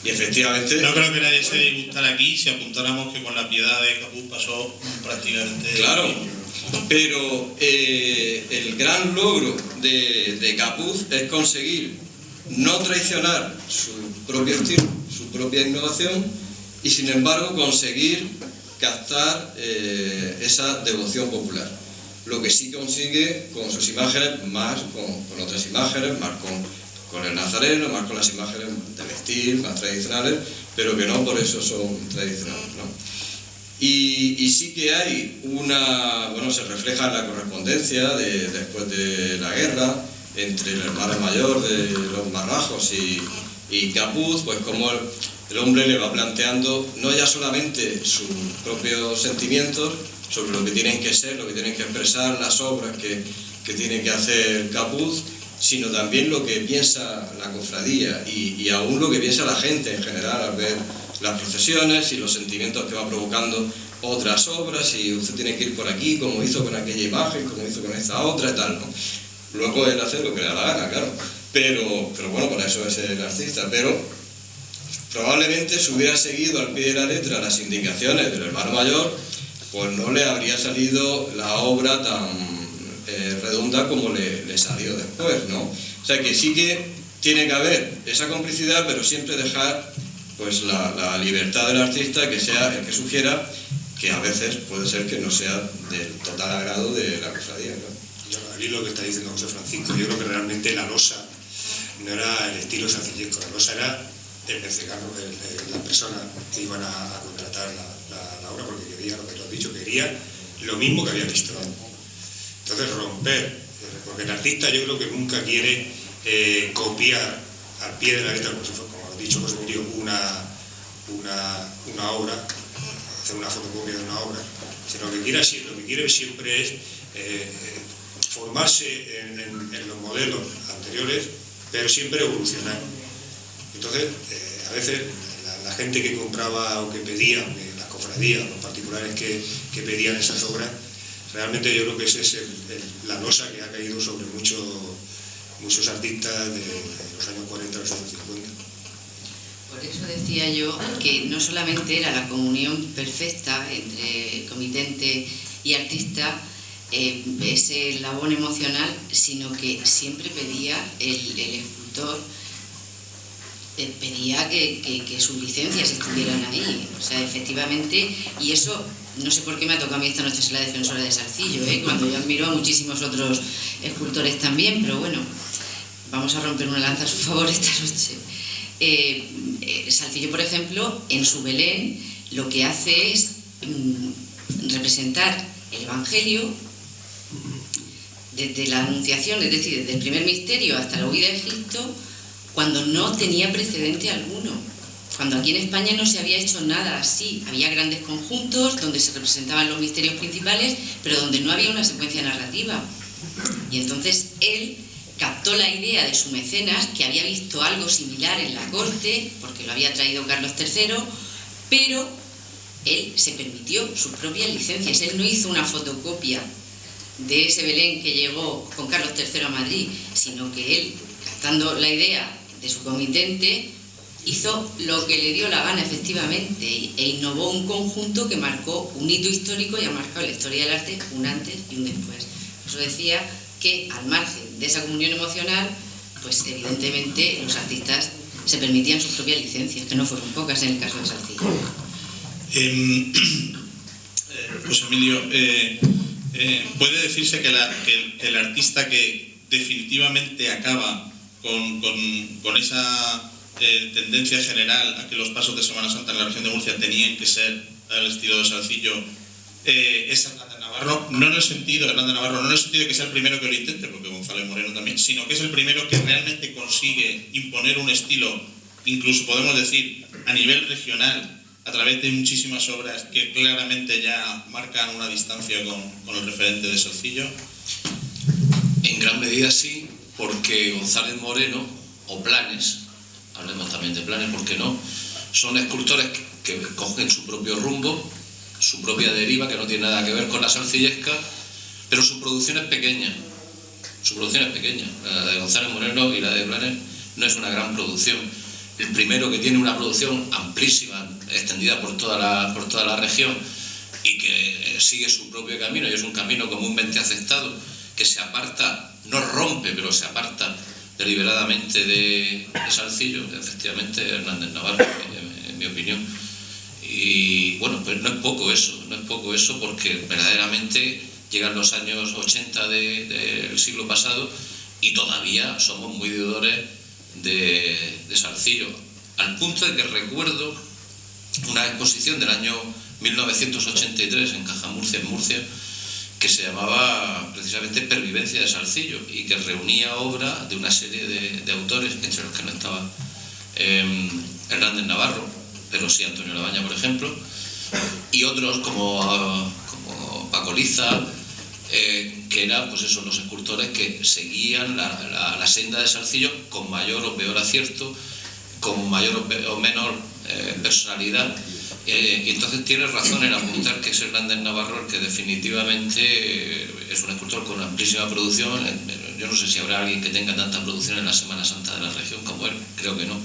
Y efectivamente... No creo que nadie se disgustara aquí si apuntáramos que con la piedad de Capuz pasó prácticamente... Claro, pero el gran logro de Capuz es conseguir no traicionar su propio estilo, su propia innovación, y sin embargo conseguir captar esa devoción popular. Lo que sí consigue con sus imágenes, más con otras imágenes, más con el nazareno, más con las imágenes de vestir, más tradicionales, pero que no por eso son tradicionales, ¿no? Y sí que hay bueno, se refleja en la correspondencia después de la guerra entre el hermano mayor de los Marrajos y Capuz, pues como el hombre le va planteando no ya solamente sus propios sentimientos sobre lo que tienen que ser, lo que tienen que expresar, las obras que tiene que hacer Capuz, sino también lo que piensa la cofradía y aún lo que piensa la gente en general al ver las procesiones y los sentimientos que va provocando otras obras, y usted tiene que ir por aquí como hizo con aquella imagen, como hizo con esta otra y tal, ¿no? Luego él hace lo que le da la gana, claro, pero bueno, para eso es el artista. Pero probablemente si hubiera seguido al pie de la letra las indicaciones del hermano mayor, pues no le habría salido la obra tan redonda como le salió después, ¿no? O sea que sí que tiene que haber esa complicidad, pero siempre dejar pues la libertad del artista, que sea el que sugiera, que a veces puede ser que no sea del total agrado de la cofradía, ¿no? Yo, lo que está diciendo José Francisco, yo creo que realmente la losa no era el estilo sencillesco, la losa era el mececano, la persona que iban a contratar la obra, porque quería, lo que tú has dicho, quería lo mismo que había visto. Entonces romper, porque el artista yo creo que nunca quiere copiar al pie de la letra, como ha dicho José Emilio, una obra, hacer una fotocopia de una obra, sino lo que quiere siempre es formarse en los modelos anteriores, pero siempre evolucionar. Entonces, a veces la gente que compraba o que pedía, las cofradías, los particulares que pedían esas obras, realmente yo creo que esa es la losa que ha caído sobre muchos artistas de los años 40 a los años 50. Por eso decía yo que no solamente era la comunión perfecta entre comitente y artista, ese eslabón emocional, sino que siempre pedía el escultor, pedía que sus licencias estuvieran ahí. O sea, efectivamente, y eso no sé por qué me ha tocado a mí esta noche ser la defensora de Salcillo, cuando yo admiro a muchísimos otros escultores también, pero bueno, vamos a romper una lanza a su favor esta noche. Salcillo, por ejemplo, en su Belén lo que hace es representar el Evangelio desde la Anunciación, es decir, desde el primer misterio hasta la huida de Egipto, cuando no tenía precedente alguno, cuando aquí en España no se había hecho nada así. Había grandes conjuntos donde se representaban los misterios principales, pero donde no había una secuencia narrativa. Y entonces él captó la idea de su mecenas, que había visto algo similar en la corte, porque lo había traído Carlos III, pero él se permitió sus propias licencias. Él no hizo una fotocopia de ese Belén que llegó con Carlos III a Madrid, sino que él, captando la idea de su comitente, hizo lo que le dio la gana, efectivamente, e innovó un conjunto que marcó un hito histórico y ha marcado en la historia del arte un antes y un después. Por eso decía que, al margen de esa comunión emocional, pues evidentemente los artistas se permitían sus propias licencias, que no fueron pocas en el caso de Salcillo. Pues Emilio, puede decirse que el artista que definitivamente acaba con esa tendencia general a que los pasos de Semana Santa en la región de Murcia tenían que ser al estilo de Salcillo, es Hernández Navarro, no en el sentido de que sea el primero que lo intente, porque González Moreno también, sino que es el primero que realmente consigue imponer un estilo, incluso podemos decir a nivel regional, a través de muchísimas obras que claramente ya marcan una distancia con el referente de Salcillo. En gran medida sí, porque González Moreno o Planes, hablemos también de Planes, ¿por qué no?, son escultores que cogen su propio rumbo, su propia deriva, que no tiene nada que ver con la salcillesca, pero su producción es pequeña. La de González Moreno y la de Planes no es una gran producción. El primero, que tiene una producción amplísima, extendida por toda la región, y que sigue su propio camino, y es un camino comúnmente aceptado, que se aparta, no rompe, pero se aparta deliberadamente de Salcillo, efectivamente Hernández Navarro, en mi opinión. Y bueno, pues no es poco eso, porque verdaderamente llegan los años 80 del siglo pasado y todavía somos muy deudores de Salcillo, al punto de que recuerdo una exposición del año 1983 en Caja Murcia, en Murcia, que se llamaba precisamente Pervivencia de Salcillo, y que reunía obra de una serie de autores, entre los que no estaba Hernández Navarro, pero sí Antonio Labaña, por ejemplo, y otros como Paco Liza, que eran pues eso, los escultores que seguían la senda de Salcillo con mayor o peor acierto, con mayor o menor personalidad, Y entonces tienes razón en apuntar que es Hernández Navarro el que definitivamente es un escultor con amplísima producción. Yo no sé si habrá alguien que tenga tanta producción en la Semana Santa de la región como él, creo que no.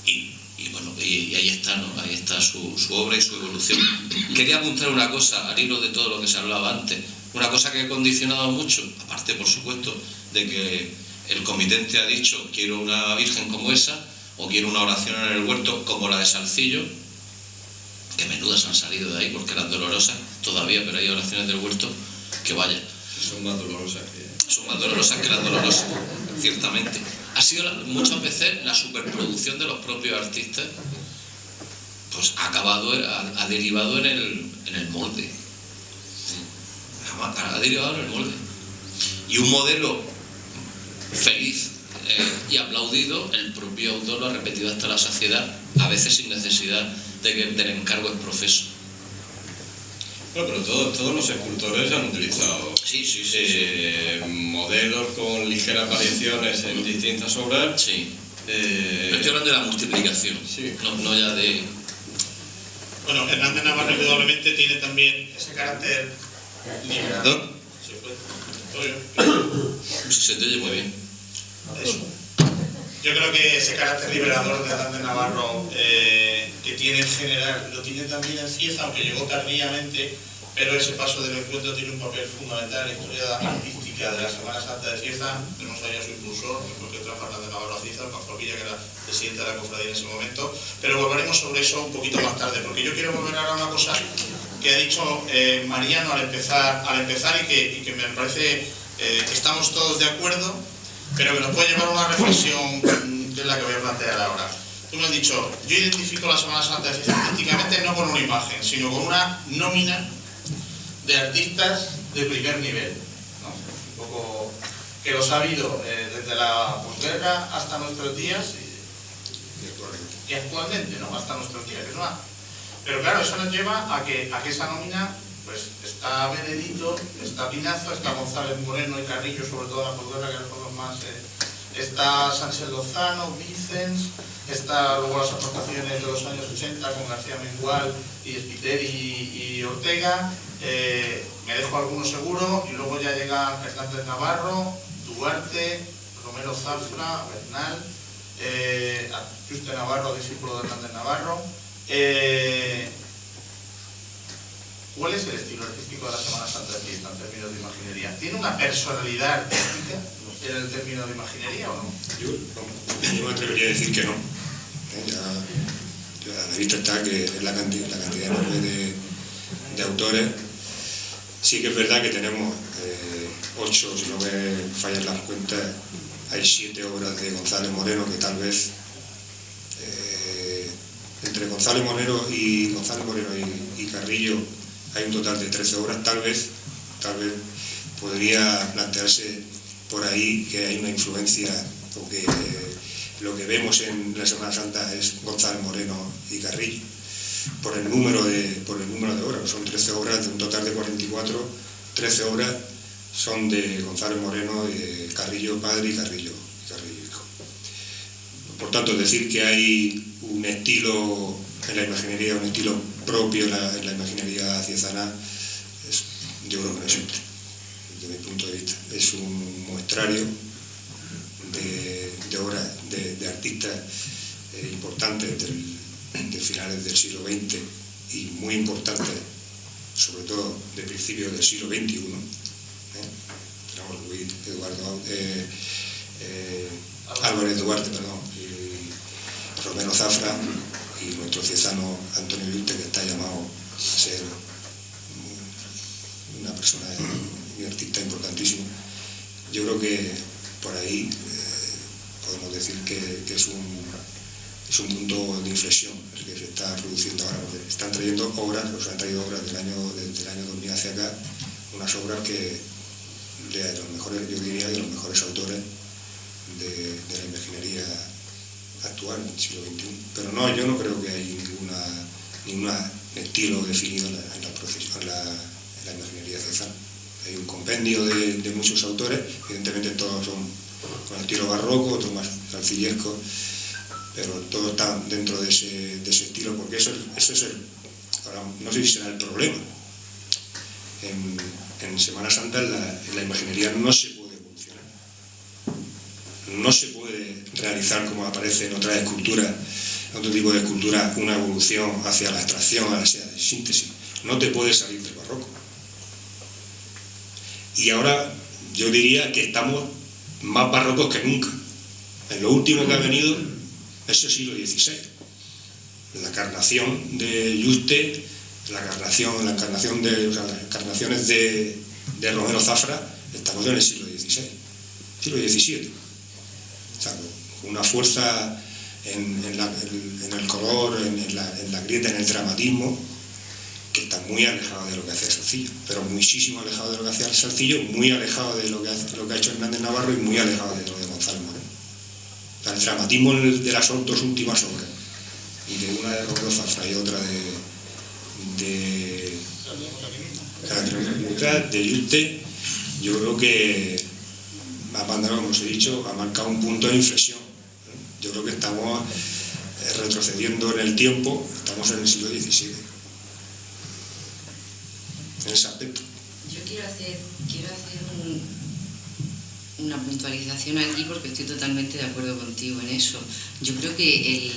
Y bueno, y ahí está, ¿no? Ahí está su obra y su evolución. Quería apuntar una cosa, al hilo de todo lo que se hablaba antes, una cosa que ha condicionado mucho, aparte por supuesto de que el comitente ha dicho quiero una virgen como esa, o quiero una oración en el huerto como la de Salcillo, que menudas han salido de ahí porque eran dolorosas todavía, pero hay oraciones del huerto que vaya. Son más dolorosas que las dolorosas, ciertamente. Ha sido muchas veces la superproducción de los propios artistas, pues ha derivado en el molde. Ha derivado en el molde. Y un modelo feliz y aplaudido, el propio autor lo ha repetido hasta la saciedad, a veces sin necesidad de que del encargo es profeso. Bueno, pero todos los escultores han utilizado modelos con ligeras variaciones en distintas obras. Sí. Pero estoy hablando de la multiplicación, sí. no ya de... Bueno, Hernández Navarro indudablemente tiene también ese carácter liberador. Se te oye muy bien. Eso. Yo creo que ese carácter liberador de Hernández Navarro que tiene en general, lo tiene también en Cieza, aunque llegó tardíamente, pero ese paso del encuentro tiene un papel fundamental en la historia artística de la Semana Santa de Cieza. Tenemos ahí a su impulsor, porque trajo Hernández Navarro a Cieza, Pascual Villa, que era presidente de la cofradía en ese momento, pero volveremos sobre eso un poquito más tarde, porque yo quiero volver ahora a una cosa que ha dicho Mariano al empezar y que me parece que estamos todos de acuerdo, pero que nos puede llevar a una reflexión que es la que voy a plantear ahora. Tú me has dicho, yo identifico la Semana Santa de Cieza artísticamente no con una imagen, sino con una nómina de artistas de primer nivel, ¿no? Un poco que los ha habido desde la posguerra hasta nuestros días y actualmente, ¿no? Hasta nuestros días, que no ha. Pero claro, eso nos lleva a que esa nómina, pues está Benedito, está Pinazo, está González Moreno y Carrillo, sobre todo en la posguerra, que son los más... está Sánchez Lozano, Vicens, está luego las aportaciones de los años 80 con García Mengual y Spiteri y Ortega, me dejo algunos seguro, y luego ya llega Hernández Navarro, Duarte, Romero Zafra, Bernal, Juste Navarro, discípulo de Hernández Navarro. ¿Cuál es el estilo artístico de la Semana Santa de Cieza en términos de imaginería? ¿Tiene una personalidad artística en el término de imaginería o no? Yo me atrevería a decir que no. Ya a la vista está que es la cantidad enorme de autores. Sí que es verdad que tenemos 8, si no me fallan las cuentas, hay 7 obras de González Moreno que tal vez entre González Moreno y Carrillo hay un total de 13 obras. Tal vez podría plantearse por ahí que hay una influencia, porque lo que vemos en la Semana Santa es González Moreno y Carrillo, por el número de obras. Son 13 obras de un total de 44, 13 obras son de González Moreno, Carrillo padre y Carrillo hijo. Por tanto, decir que hay un estilo en la imaginería, un estilo propio en la imaginería ciezana, yo creo que no existe, desde mi punto de vista. Es un muestrario de obras de artistas importantes de finales del siglo XX y muy importantes, sobre todo de principios del siglo XXI. Tenemos Luis Álvarez Duarte, y Romero Zafra, y nuestro ciezano Antonio Yuste, que está llamado a ser una persona, un artista importantísimo. Yo creo que por ahí podemos decir que es un punto de inflexión el que se está produciendo ahora, porque están trayendo obras, han traído obras desde el año 2000 hacia acá, unas obras que de los mejores, yo diría, de los mejores autores de la imaginería actual en el siglo XXI. Pero no, yo no creo que hay ningún estilo definido en la imaginería ciezana. Hay un compendio de muchos autores, evidentemente todos son con estilo barroco, otros más salcillescos, pero todo está dentro de ese estilo, porque eso es ahora, no sé si será el problema. En Semana Santa en la imaginería no se puede evolucionar, no se puede realizar, como aparece en otras esculturas, en otro tipo de escultura, una evolución hacia la abstracción, hacia la síntesis. No te puedes salir del barroco. Y ahora yo diría que estamos más barrocos que nunca. En lo último que ha venido es el siglo XVI. La encarnación de Yuste, las encarnaciones de Romero Zafra, estamos en el siglo XVI, siglo XVII. O sea, una fuerza en el color, en la grieta, en el dramatismo, que está muy alejado de lo que hace Salcillo, pero muchísimo alejado de lo que hace Salcillo, muy alejado de lo que ha hecho Hernández Navarro y muy alejado de lo de Gonzalo Moreno. O sea, el dramatismo de las dos últimas obras, y de una de Romero Zafra y otra de Yuste, yo creo que como os he dicho, ha marcado un punto de inflexión. Yo creo que estamos retrocediendo en el tiempo, estamos en el siglo XVII, en ese aspecto. Yo quiero hacer una puntualización aquí, porque estoy totalmente de acuerdo contigo en eso. Yo creo que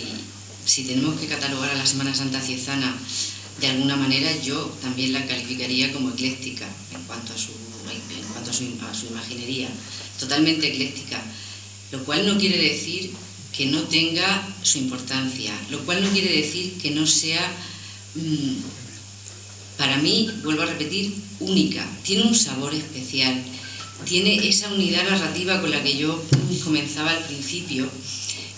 si tenemos que catalogar a la Semana Santa ciezana de alguna manera, yo también la calificaría como ecléctica en cuanto a su imaginería, totalmente ecléctica, lo cual no quiere decir que no tenga su importancia, lo cual no quiere decir que no sea, para mí, vuelvo a repetir, única, tiene un sabor especial, tiene esa unidad narrativa con la que yo comenzaba al principio.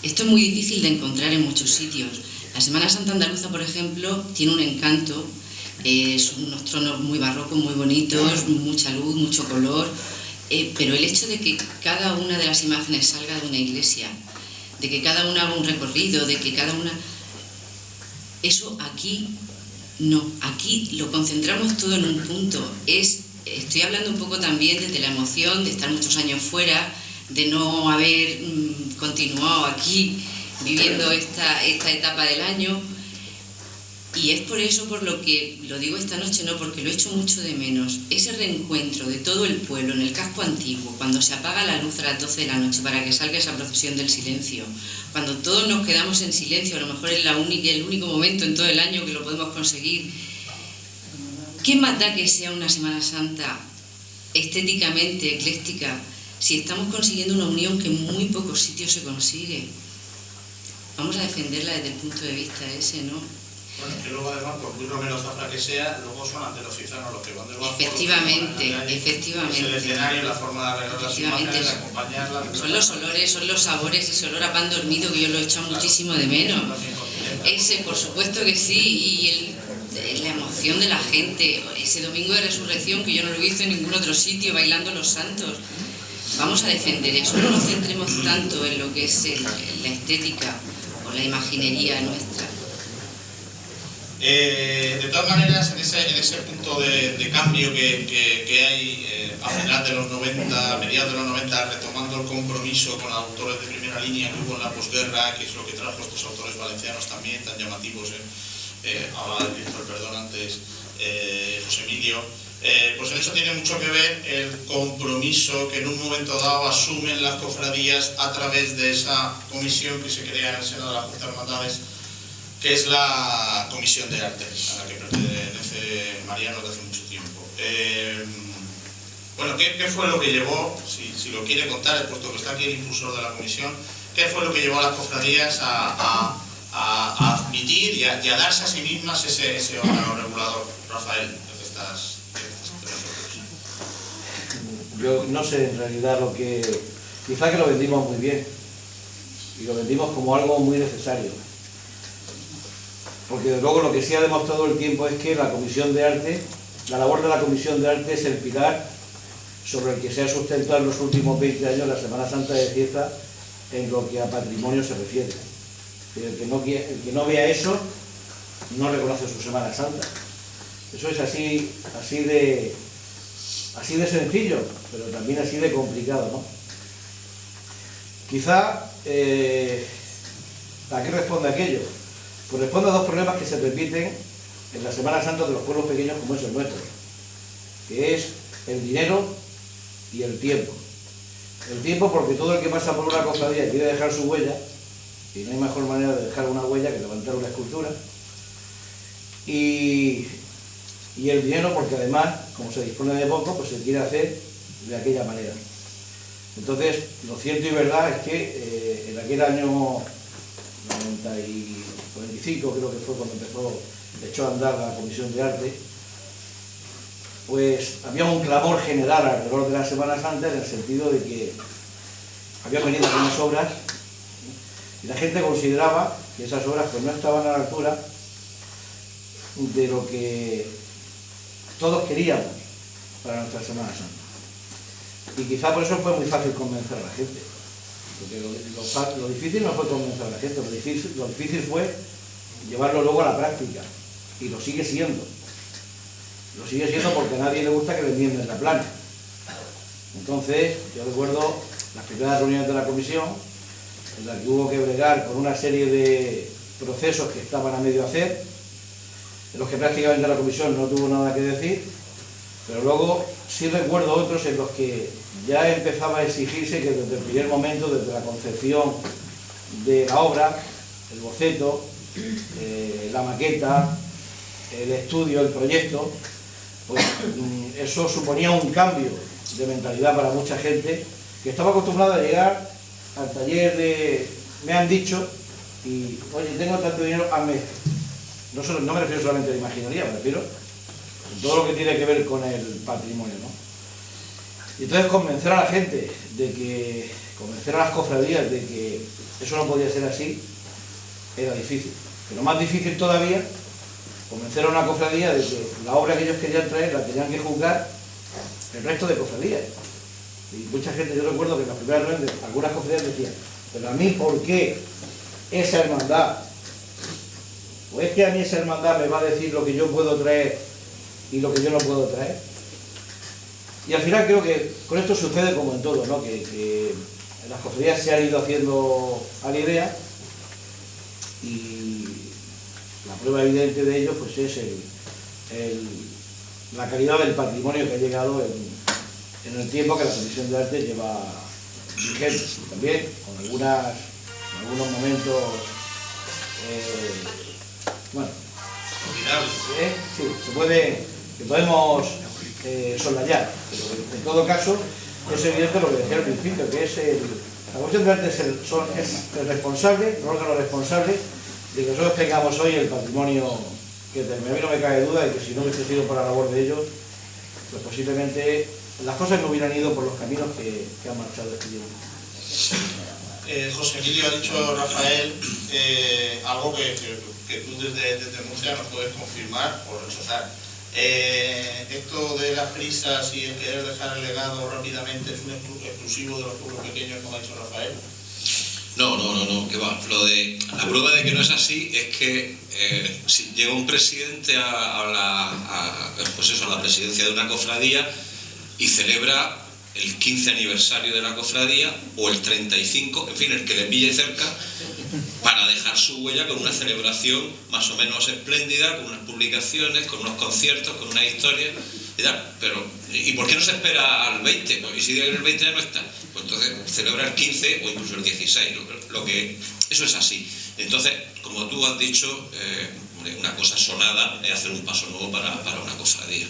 Esto es muy difícil de encontrar en muchos sitios. La Semana Santa Andaluza, por ejemplo, tiene un encanto, son unos tronos muy barrocos, muy bonitos, mucha luz, mucho color, pero el hecho de que cada una de las imágenes salga de una iglesia, de que cada una haga un recorrido, de que cada una... Eso aquí no, aquí lo concentramos todo en un punto. Estoy hablando un poco también desde la emoción de estar muchos años fuera, de no haber continuado aquí viviendo esta etapa del año, y es por eso por lo que lo digo esta noche, no porque lo echo mucho de menos, ese reencuentro de todo el pueblo en el casco antiguo, cuando se apaga la luz a las 12 de la noche para que salga esa procesión del silencio, cuando todos nos quedamos en silencio, a lo mejor es el único momento en todo el año que lo podemos conseguir. ¿Qué más da que sea una Semana Santa estéticamente ecléctica si estamos consiguiendo una unión que en muy pocos sitios se consigue? Vamos a defenderla desde el punto de vista ese, ¿no? Bueno, que luego además, por muy Romero Zafra que sea, luego son ante los cizanos los que van del barco. Efectivamente. Es el escenario, la forma de arreglar las imágenes, de acompañarlas. Son los olores, son los sabores, ese olor a pan dormido que yo lo he echado muchísimo de menos. Ese, por supuesto que sí, y la emoción de la gente, ese domingo de resurrección que yo no lo he visto en ningún otro sitio, bailando los santos. Vamos a defender eso, no nos centremos tanto en lo que es la estética o la imaginería nuestra. De todas maneras, en ese punto de cambio que hay a finales de los 90, a mediados de los 90, retomando el compromiso con autores de primera línea que hubo en la posguerra, que es lo que trajo estos autores valencianos también tan llamativos, hablaba de Víctor, perdón, antes, José Emilio, pues en eso tiene mucho que ver el compromiso que en un momento dado asumen las cofradías a través de esa comisión que se crea en el seno de la Junta de Hermandades, que es la Comisión de Arte, a la que pertenece Mariano desde hace mucho tiempo. Bueno, ¿qué fue lo que llevó, si lo quiere contar, puesto que está aquí el impulsor de la comisión, qué fue lo que llevó a las cofradías a admitir y a darse a sí mismas ese órgano regulador? Rafael, desde estas yo no sé en realidad quizá que lo vendimos muy bien y lo vendimos como algo muy necesario, porque de luego lo que sí ha demostrado el tiempo es que la Comisión de Arte, la labor de la Comisión de Arte es el pilar sobre el que se ha sustentado en los últimos 20 años la Semana Santa de Cieza en lo que a patrimonio se refiere. El que no vea eso no reconoce su Semana Santa. Eso es así de sencillo, pero también así de complicado, ¿no? Quizá ¿A qué responde aquello? Pues responde a dos problemas que se repiten en la Semana Santa de los pueblos pequeños como es el nuestro, que es el dinero y el tiempo. El tiempo porque todo el que pasa por una cofradía quiere dejar su huella, y no hay mejor manera de dejar una huella que levantar una escultura. Y el dinero porque además, como se dispone de poco, pues se quiere hacer de aquella manera. Entonces, lo cierto y verdad es que en aquel año 95, creo que fue cuando echó a andar la Comisión de Arte, pues había un clamor general alrededor de la Semana Santa en el sentido de que habían venido algunas obras y la gente consideraba que esas obras pues no estaban a la altura de lo que todos queríamos para nuestra Semana Santa. Y quizá por eso fue muy fácil convencer a la gente, porque lo difícil no fue convencer a la gente, lo difícil fue llevarlo luego a la práctica, y lo sigue siendo. Lo sigue siendo porque a nadie le gusta que le enmienden la plana. Entonces, yo recuerdo las primeras reuniones de la comisión, en las que hubo que bregar con una serie de procesos que estaban a medio hacer, en los que prácticamente la comisión no tuvo nada que decir, pero luego sí recuerdo otros en los que ya empezaba a exigirse que desde el primer momento, desde la concepción de la obra, el boceto, la maqueta, el estudio, el proyecto, pues eso suponía un cambio de mentalidad para mucha gente que estaba acostumbrada a llegar al taller de me han dicho y oye, tengo tanto dinero, hazme esto. No me refiero solamente a la imaginería, me refiero a todo lo que tiene que ver con el patrimonio, ¿no? Y entonces convencer a la gente convencer a las cofradías de que eso no podía ser así, era difícil. Pero más difícil todavía, convencer a una cofradía de que la obra que ellos querían traer la tenían que juzgar el resto de cofradías. Y mucha gente, yo recuerdo que en las primeras reuniones algunas cofradías decían, pero a mí, ¿por qué esa hermandad? ¿O es que a mí esa hermandad me va a decir lo que yo puedo traer y lo que yo no puedo traer? Y al final creo que con esto sucede como en todo, ¿no? Que las cofradías se han ido haciendo a la idea, y la prueba evidente de ello pues es la calidad del patrimonio que ha llegado en el tiempo que la Comisión de Arte lleva vigente, también con algunos momentos bueno, sí, que podemos soslayar, pero en todo caso es evidente lo que decía al principio, que la Comisión de Arte es el responsable, el órgano responsable de que nosotros tengamos hoy el patrimonio que tenemos. A mí no me cabe duda de que si no hubiese sido por la labor de ellos, pues posiblemente las cosas no hubieran ido por los caminos que han marchado este tiempo. José Emilio, ha dicho Rafael algo que tú desde Murcia nos puedes confirmar o rechazar. Esto de las prisas y el querer dejar el legado rápidamente es un exclusivo de los pueblos pequeños, como ha dicho Rafael. No, que va. La prueba de que no es así es que si llega un presidente a la presidencia de una cofradía y celebra el 15 aniversario de la cofradía o el 35, en fin, el que le pille cerca, para dejar su huella con una celebración más o menos espléndida, con unas publicaciones, con unos conciertos, con una historia y tal. Pero, ¿y por qué no se espera al 20? Pues, ¿y si el 20 ya no está? Pues entonces celebra el 15 o incluso el 16, eso es así. Entonces, como tú has dicho, una cosa sonada es hacer un paso nuevo para una cofradía.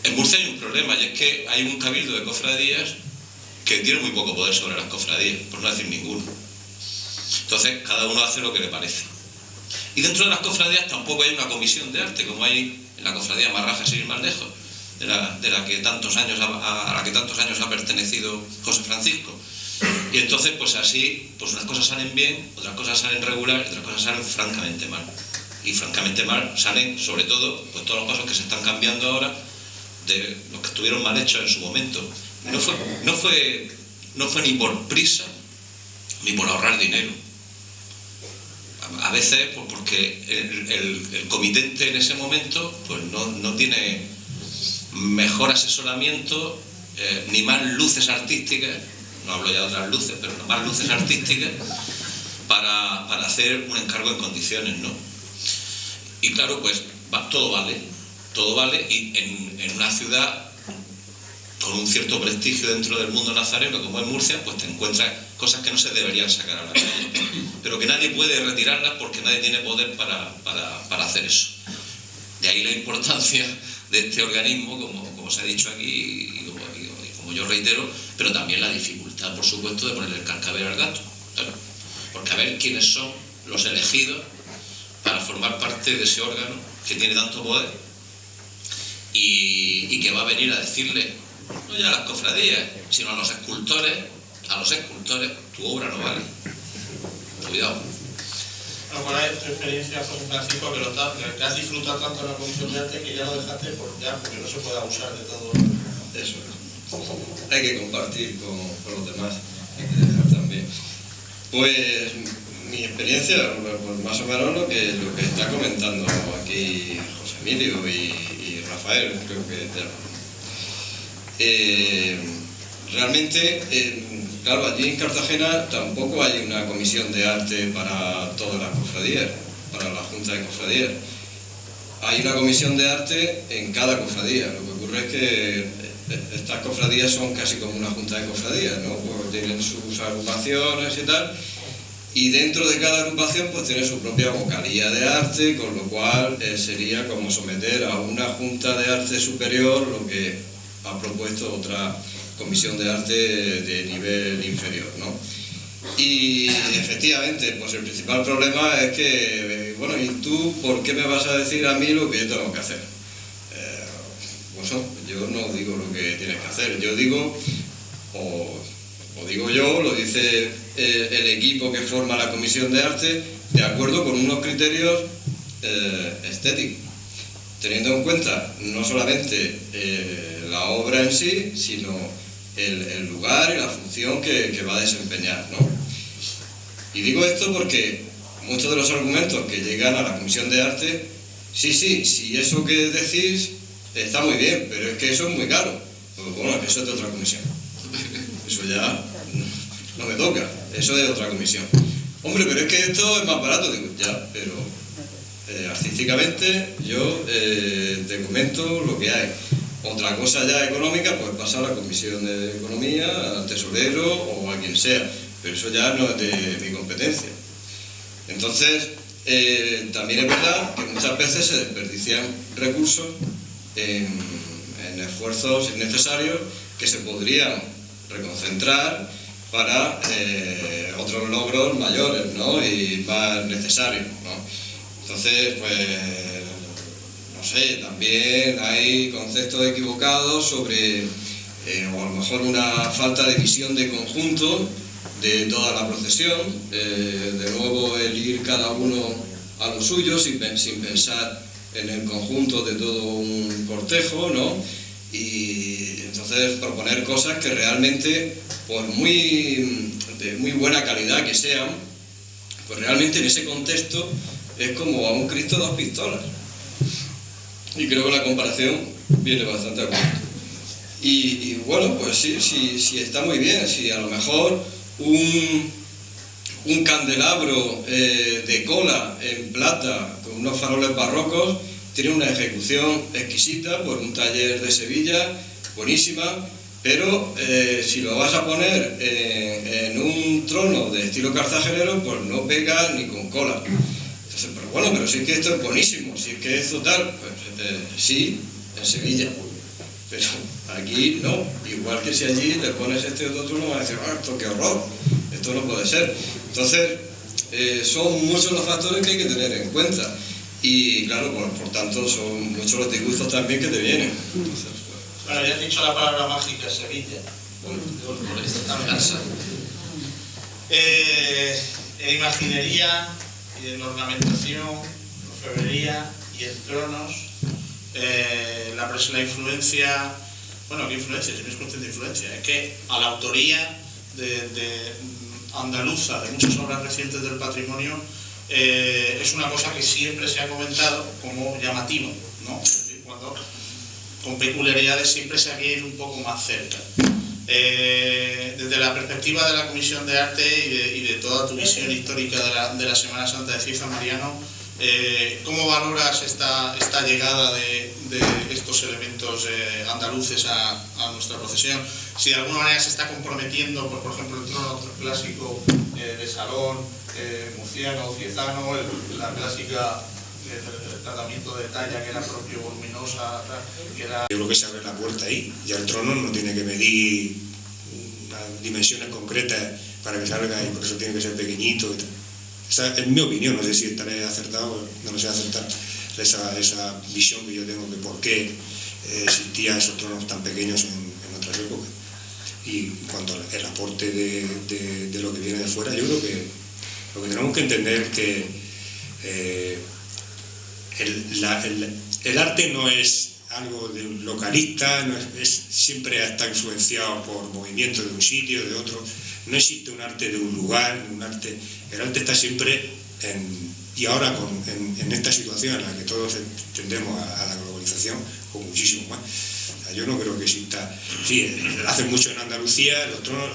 En Murcia hay un problema, y es que hay un cabildo de cofradías que tiene muy poco poder sobre las cofradías, por no decir ninguno. Entonces, cada uno hace lo que le parece. Y dentro de las cofradías tampoco hay una comisión de arte, como hay en la cofradía Marraja, sin ir más lejos, a la que tantos años ha pertenecido José Francisco. Y entonces, pues así, pues unas cosas salen bien, otras cosas salen regular, otras cosas salen francamente mal. Y francamente mal salen, sobre todo, pues todos los pasos que se están cambiando ahora, de los que estuvieron mal hechos en su momento. No fue ni por prisa ni por ahorrar dinero. A veces pues porque el comitente en ese momento pues no tiene mejor asesoramiento ni más luces artísticas, no hablo ya de otras luces, pero más luces artísticas para para hacer un encargo en condiciones, ¿no? Y claro, pues todo vale, y en una ciudad con un cierto prestigio dentro del mundo nazareno como es Murcia, pues te encuentras cosas que no se deberían sacar a la calle, pero que nadie puede retirarlas porque nadie tiene poder para hacer eso. De ahí la importancia de este organismo, como se ha dicho aquí y como yo reitero, pero también la dificultad, por supuesto, de ponerle el cascabel al gato, claro, porque a ver quiénes son los elegidos para formar parte de ese órgano que tiene tanto poder y que va a venir a decirle, no ya a las cofradías, sino a los escultores, tu obra no vale. Cuidado. ¿Cuál es tu experiencia, José Francisco, que has disfrutado tanto en la Comisión de Arte que ya lo dejaste porque no se puede abusar de todo? Eso es. Hay que compartir con los demás, hay que dejar también. Pues mi experiencia, pues más o menos lo que está comentando aquí José Emilio y Rafael, creo que realmente, claro, allí en Cartagena tampoco hay una comisión de arte para todas las cofradías, para la Junta de Cofradías. Hay una comisión de arte en cada cofradía. Lo que ocurre es que estas cofradías son casi como una Junta de Cofradías, ¿no? Pues tienen sus agrupaciones y tal, y dentro de cada agrupación pues tiene su propia vocalía de arte, con lo cual sería como someter a una Junta de Arte superior lo que ha propuesto otra comisión de arte de nivel inferior, ¿no? Y efectivamente, pues el principal problema es que, bueno, ¿y tú por qué me vas a decir a mí lo que yo tengo que hacer? Bueno, yo no digo lo que tienes que hacer, yo digo, o digo yo, lo dice el equipo que forma la comisión de arte, de acuerdo con unos criterios estéticos, teniendo en cuenta no solamente la obra en sí, sino el lugar y la función que va a desempeñar, ¿no? Y digo esto porque muchos de los argumentos que llegan a la comisión de arte, sí, eso que decís está muy bien, pero es que eso es muy caro. Pues bueno, eso es de otra comisión. Eso ya no me toca, eso es de otra comisión. Hombre, pero es que esto es más barato, digo, ya, pero artísticamente yo te comento lo que hay. Otra cosa ya económica, pues pasa a la Comisión de Economía, al tesorero o a quien sea, pero eso ya no es de mi competencia. Entonces, también es verdad que muchas veces se desperdician recursos en esfuerzos innecesarios que se podrían reconcentrar para otros logros mayores, ¿no? Y más necesarios, ¿no? Entonces, pues no sé, también hay conceptos equivocados sobre, o a lo mejor una falta de visión de conjunto de toda la procesión, de nuevo el ir cada uno a lo suyo sin pensar en el conjunto de todo un cortejo, ¿no? Y entonces proponer cosas que realmente, por de muy buena calidad que sean, pues realmente en ese contexto es como a un Cristo dos pistolas. Y creo que la comparación viene bastante a cuento. Y bueno, pues sí está muy bien. Si a lo mejor un candelabro de cola en plata con unos faroles barrocos tiene una ejecución exquisita por un taller de Sevilla, buenísima, pero si lo vas a poner en un trono de estilo cartagenero, pues no pega ni con cola. Entonces, pero bueno, pero si es que esto es buenísimo, si es que esto tal, pues sí, en Sevilla, pero aquí no. Igual que si allí le pones este otro trono, van a decir, esto qué horror, esto no puede ser. Entonces, son muchos los factores que hay que tener en cuenta. Y claro, pues, por tanto, son muchos los disgustos también que te vienen. Entonces, bueno, ya has dicho la palabra mágica, Sevilla. En imaginería y en ornamentación, orfebrería y en tronos, la influencia, bueno, ¿qué influencia? Si no es cuestión de influencia, es que a la autoría de andaluza de muchas obras recientes del patrimonio es una cosa que siempre se ha comentado como llamativo, ¿no? Es decir, cuando con peculiaridades siempre se había ido un poco más cerca. Desde la perspectiva de la Comisión de Arte y de toda tu visión histórica de la Semana Santa de Cieza, Mariano, ¿cómo valoras esta llegada de estos elementos andaluces a nuestra procesión? Si de alguna manera se está comprometiendo, por ejemplo, el trono clásico de salón, murciano, ciezano, la clásica el tratamiento de talla que era propio, voluminosa, que era... Yo creo que se abre la puerta ahí, ya el trono no tiene que medir unas dimensiones concretas para que salga, y por eso tiene que ser pequeñito y tal. Esa es mi opinión, no sé si estaré acertado, no lo sé acertar esa visión que yo tengo de por qué existían esos tronos tan pequeños en otras épocas. Y en cuanto al aporte de lo que viene de fuera, yo creo que lo que tenemos que entender es que el arte no es algo de un localista, no siempre está influenciado por movimientos de un sitio, de otro. No existe un arte de un lugar, el arte está siempre y ahora en esta situación en la que todos tendemos a la globalización, con muchísimo más. O sea, yo no creo que exista, sí, hacen mucho en Andalucía, los tronos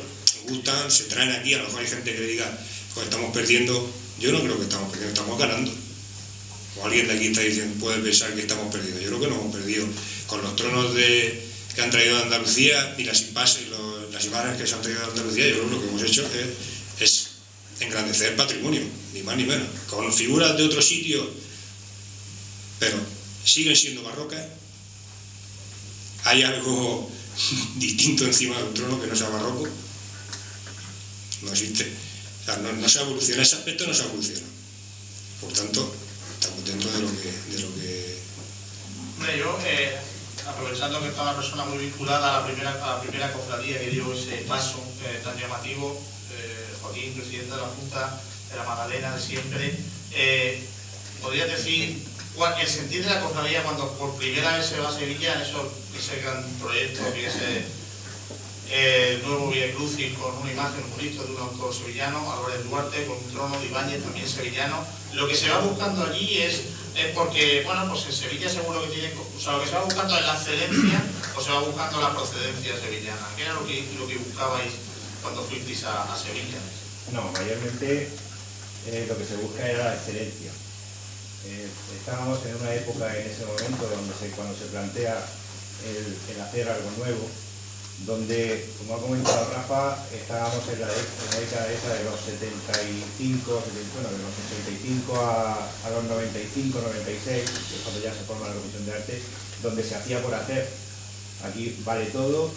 gustan, se traen aquí, a lo mejor hay gente que diga, pues estamos perdiendo. Yo no creo que estamos perdiendo, estamos ganando. O alguien de aquí está diciendo, puede pensar que estamos perdiendo. Yo creo que no hemos perdido. Con los tronos que han traído de Andalucía y las imágenes que se han traído de Andalucía, yo creo que lo que hemos hecho es engrandecer el patrimonio, ni más ni menos. Con figuras de otro sitio, pero siguen siendo barrocas. Hay algo distinto encima de un trono que no sea barroco. No existe. O sea, no se evoluciona, ese aspecto no se evoluciona. Por tanto, estamos dentro de lo que... Hombre, yo, aprovechando que está una persona muy vinculada a la primera cofradía que dio ese paso tan llamativo, Joaquín, presidente de la Junta de la Magdalena de siempre, ¿podrías decir el sentir de la cofradía cuando por primera vez se va a Sevilla en ese gran proyecto que es el nuevo Via Crucis con una imagen, un Cristo de un autor sevillano, Álvarez Duarte, con un trono de Ibáñez también sevillano? Lo que se va buscando allí es porque, bueno, pues en Sevilla seguro que tiene, o sea, lo que se va buscando es la excelencia o se va buscando la procedencia sevillana. ¿Qué era lo que buscabais cuando fuisteis a Sevilla? No, mayormente lo que se busca era la excelencia. Estábamos en una época en ese momento cuando se plantea el hacer algo nuevo, donde, como ha comentado Rafa, estábamos en la década esa de los 75, bueno, de los 65 a los 95, 96, que es cuando ya se forma la Comisión de Arte, donde se hacía por hacer. Aquí vale todo,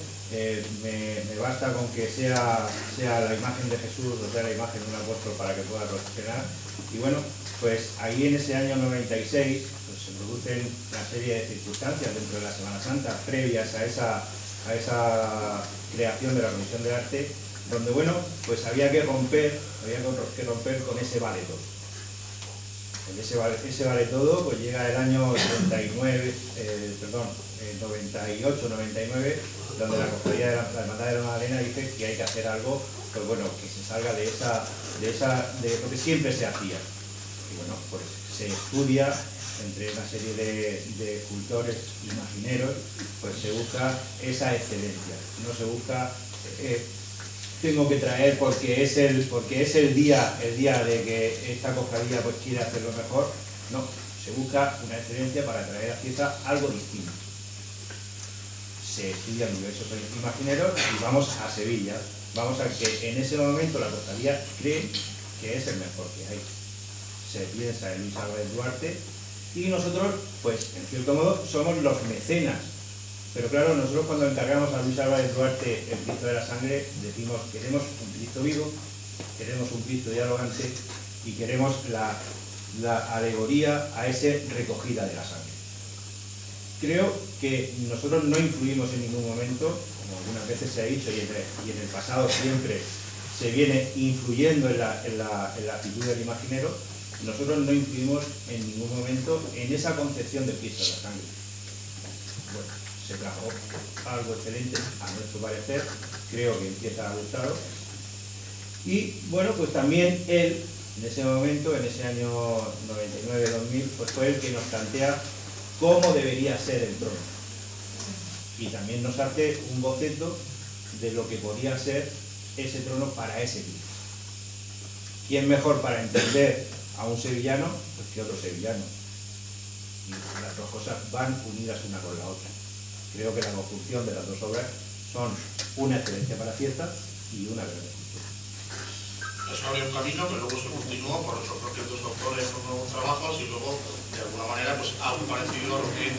me basta con que sea la imagen de Jesús o sea la imagen de un apóstol para que pueda procesionar. Y bueno, pues ahí en ese año 96 pues se producen una serie de circunstancias dentro de la Semana Santa previas a esa creación de la Comisión de Arte, donde bueno, pues había que romper con ese vale todo. Ese vale todo pues llega el año 98, 99, donde la Cofradía de la Hermandad de la Magdalena dice que hay que hacer algo, pues bueno, que se salga de lo que siempre se hacía. Y bueno, pues se estudia entre una serie de escultores imagineros, pues se busca esa excelencia. No se busca tengo que traer porque es el día de que esta cofradía pues quiere hacerlo mejor. No, se busca una excelencia para traer a Cieza algo distinto. Se estudian diversos imagineros y vamos a Sevilla. Vamos a que en ese momento la cofradía cree que es el mejor que hay. Se piensa en Luis Álvarez Duarte y nosotros, pues en cierto modo, somos los mecenas. Pero claro, nosotros cuando encargamos a Luis Álvarez Duarte el Cristo de la Sangre, decimos, queremos un Cristo vivo, queremos un Cristo dialogante y queremos la alegoría a ese recogida de la sangre. Creo que nosotros no influimos en ningún momento, como algunas veces se ha dicho, y en el pasado siempre se viene influyendo en la actitud del imaginero. Nosotros no influimos en ningún momento en esa concepción del Cristo de la Sangre. Bueno, se trajo algo excelente a nuestro parecer, creo que empieza a gustar. Y bueno, pues también él, en ese momento, en ese año 99-2000, pues fue el que nos plantea cómo debería ser el trono. Y también nos hace un boceto de lo que podía ser ese trono para ese Cristo. ¿Quién mejor para entender a un sevillano pues que otro sevillano? Y las dos cosas van unidas una con la otra. Creo que la conjunción de las dos obras son una excelencia para Cieza y una gran escultura. Eso había un camino que luego se continuó por otros propios dos autores con nuevos trabajos y luego, de alguna manera, pues algo parecido a lo que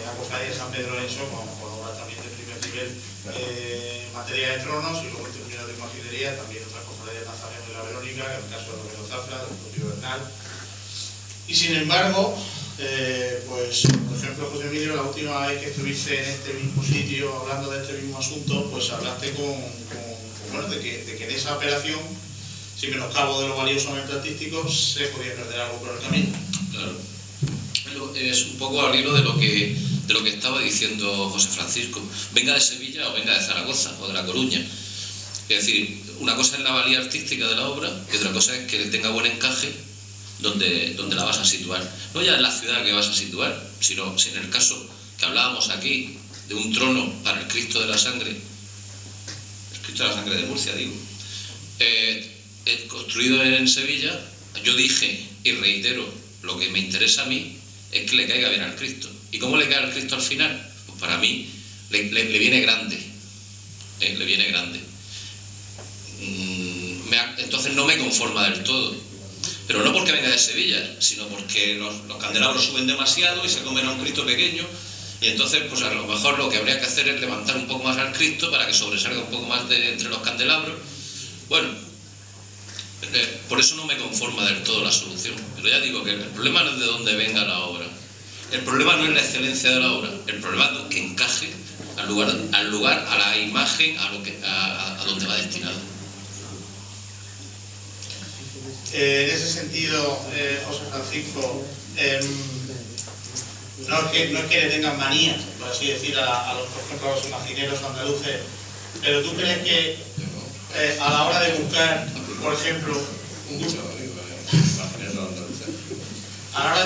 la Cofradía de San Pedro ha hecho con obras también de primer nivel en materia de tronos y luego en términos de imaginería también otras cofradías de Nazareno y la Verónica, en el caso de Romero Zafra, del propio Bernal. Y sin embargo, pues por ejemplo, José Emilio, la última vez que estuviste en este mismo sitio hablando de este mismo asunto, pues hablaste bueno, de que en esa operación, sin menoscabo de lo valiosamente artístico, se podía perder algo por el camino. Claro. Es un poco al hilo de lo que estaba diciendo José Francisco. Venga de Sevilla o venga de Zaragoza o de La Coruña. Es decir, una cosa es la valía artística de la obra y otra cosa es que tenga buen encaje donde la vas a situar. No ya en la ciudad que vas a situar, sino en el caso que hablábamos aquí de un trono para el Cristo de la Sangre, el Cristo de la Sangre de Murcia, digo, construido en Sevilla. Yo dije y reitero, lo que me interesa a mí es que le caiga bien al Cristo. ¿Y cómo le cae al Cristo al final? Pues para mí le viene grande, le viene grande. Entonces no me conforma del todo, pero no porque venga de Sevilla, sino porque los candelabros suben demasiado y se comen a un Cristo pequeño, y entonces pues a lo mejor lo que habría que hacer es levantar un poco más al Cristo para que sobresalga un poco más entre los candelabros. Bueno, por eso no me conforma del todo la solución, pero ya digo que el problema no es de dónde venga la obra, el problema no es la excelencia de la obra, el problema es que encaje al lugar, a la imagen, a donde va destinado. En ese sentido, José Francisco, no es que le tengan manía, por así decir, por ejemplo, a los imagineros andaluces, pero ¿tú crees que a la hora de buscar, por ejemplo,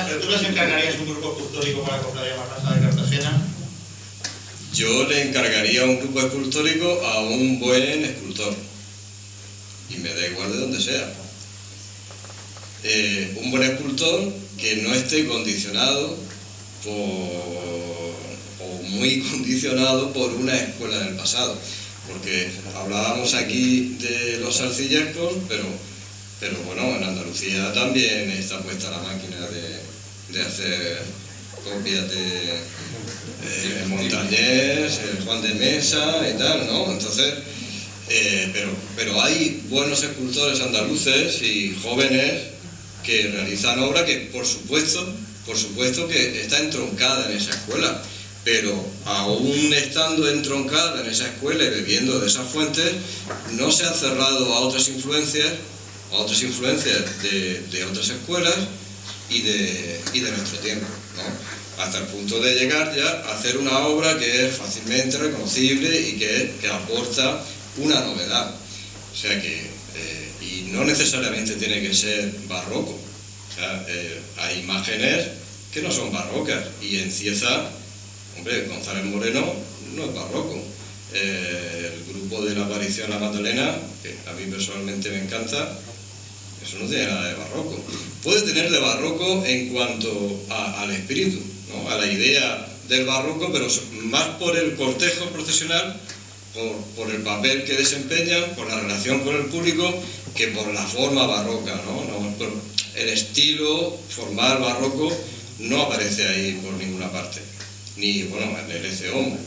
pero tú les encargarías un grupo escultórico para la Cofradía Marlaza de Cartagena? Yo le encargaría un grupo escultórico a un buen escultor, y me da igual de donde sea. Un buen escultor que no esté condicionado o muy condicionado por una escuela del pasado, porque hablábamos aquí de los arcillescos, pero bueno, en Andalucía también está puesta la máquina de hacer copias de Montañés, Juan de Mesa y tal, ¿no? Entonces, pero hay buenos escultores andaluces y jóvenes que realizan obra que por supuesto que está entroncada en esa escuela, pero aún estando entroncada en esa escuela y bebiendo de esas fuentes, no se ha cerrado a otras influencias de otras escuelas y de nuestro tiempo, ¿no? Hasta el punto de llegar ya a hacer una obra que es fácilmente reconocible y que aporta una novedad. O sea que y no necesariamente tiene que ser barroco. O sea, hay imágenes que no son barrocas, y en Cieza, hombre, González Moreno no es barroco. El grupo de la aparición a Magdalena, que a mí personalmente me encanta, eso no tiene nada de barroco. Puede tener de barroco en cuanto al espíritu, ¿no? A la idea del barroco, pero más por el cortejo procesional, por el papel que desempeñan, por la relación con el público, que por la forma barroca, ¿no? El estilo formal barroco no aparece ahí por ninguna parte, ni bueno, en el ECO.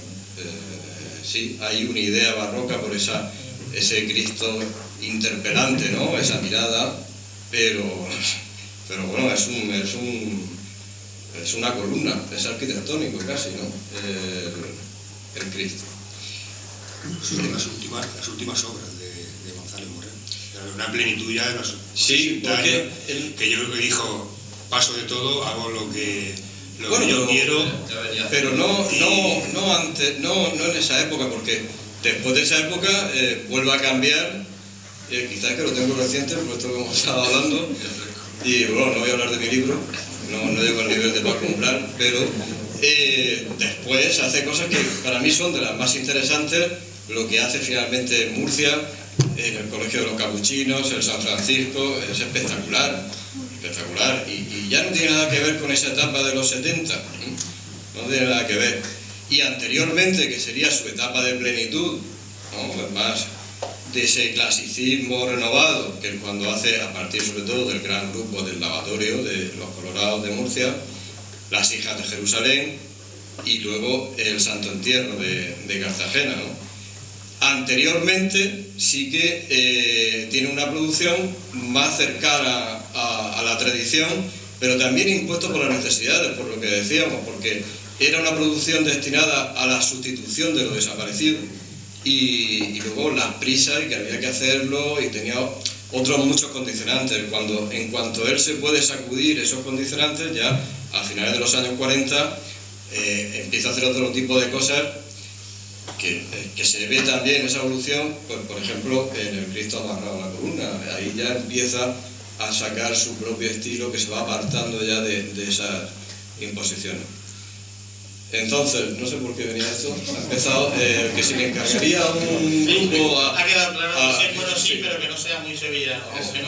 Sí, hay una idea barroca por ese Cristo interpelante, ¿no? Esa mirada, pero bueno, es una columna, es arquitectónico casi, ¿no? El Cristo. Son las últimas obras de González Moreno. Una plenitud ya de los sí, porque que yo creo que dijo, paso de todo, hago lo que yo quiero, pero no antes, no en esa época, porque después de esa época vuelve a cambiar, quizás que lo tengo reciente, por esto que hemos estado hablando, y bueno, no voy a hablar de mi libro, no llego al nivel de Paco Umbral, pero después hace cosas que para mí son de las más interesantes, lo que hace finalmente en Murcia, en el Colegio de los Capuchinos, el San Francisco, es espectacular, espectacular, y ya no tiene nada que ver con esa etapa de los 70, no tiene nada que ver. Y anteriormente, que sería su etapa de plenitud, ¿no? Más de ese clasicismo renovado, que es cuando hace, a partir sobre todo del gran grupo del lavatorio de los Colorados de Murcia, Las Hijas de Jerusalén y luego el Santo Entierro de Cartagena, ¿no? Anteriormente sí que tiene una producción más cercana a la tradición, pero también impuesto por las necesidades, por lo que decíamos, porque era una producción destinada a la sustitución de lo desaparecido y luego las prisas y que había que hacerlo y tenía otros muchos condicionantes. En cuanto él se puede sacudir esos condicionantes, ya a finales de los años 40 empieza a hacer otro tipo de cosas que se ve también esa evolución, pues, por ejemplo, en el Cristo amarrado a la columna. Ahí ya empieza a sacar su propio estilo que se va apartando ya de esas imposiciones. Entonces, no sé por qué venía esto, ha empezado que se le encargaría un grupo ha quedado claro que sí, bueno, sí, pero que no sea muy sevillano, que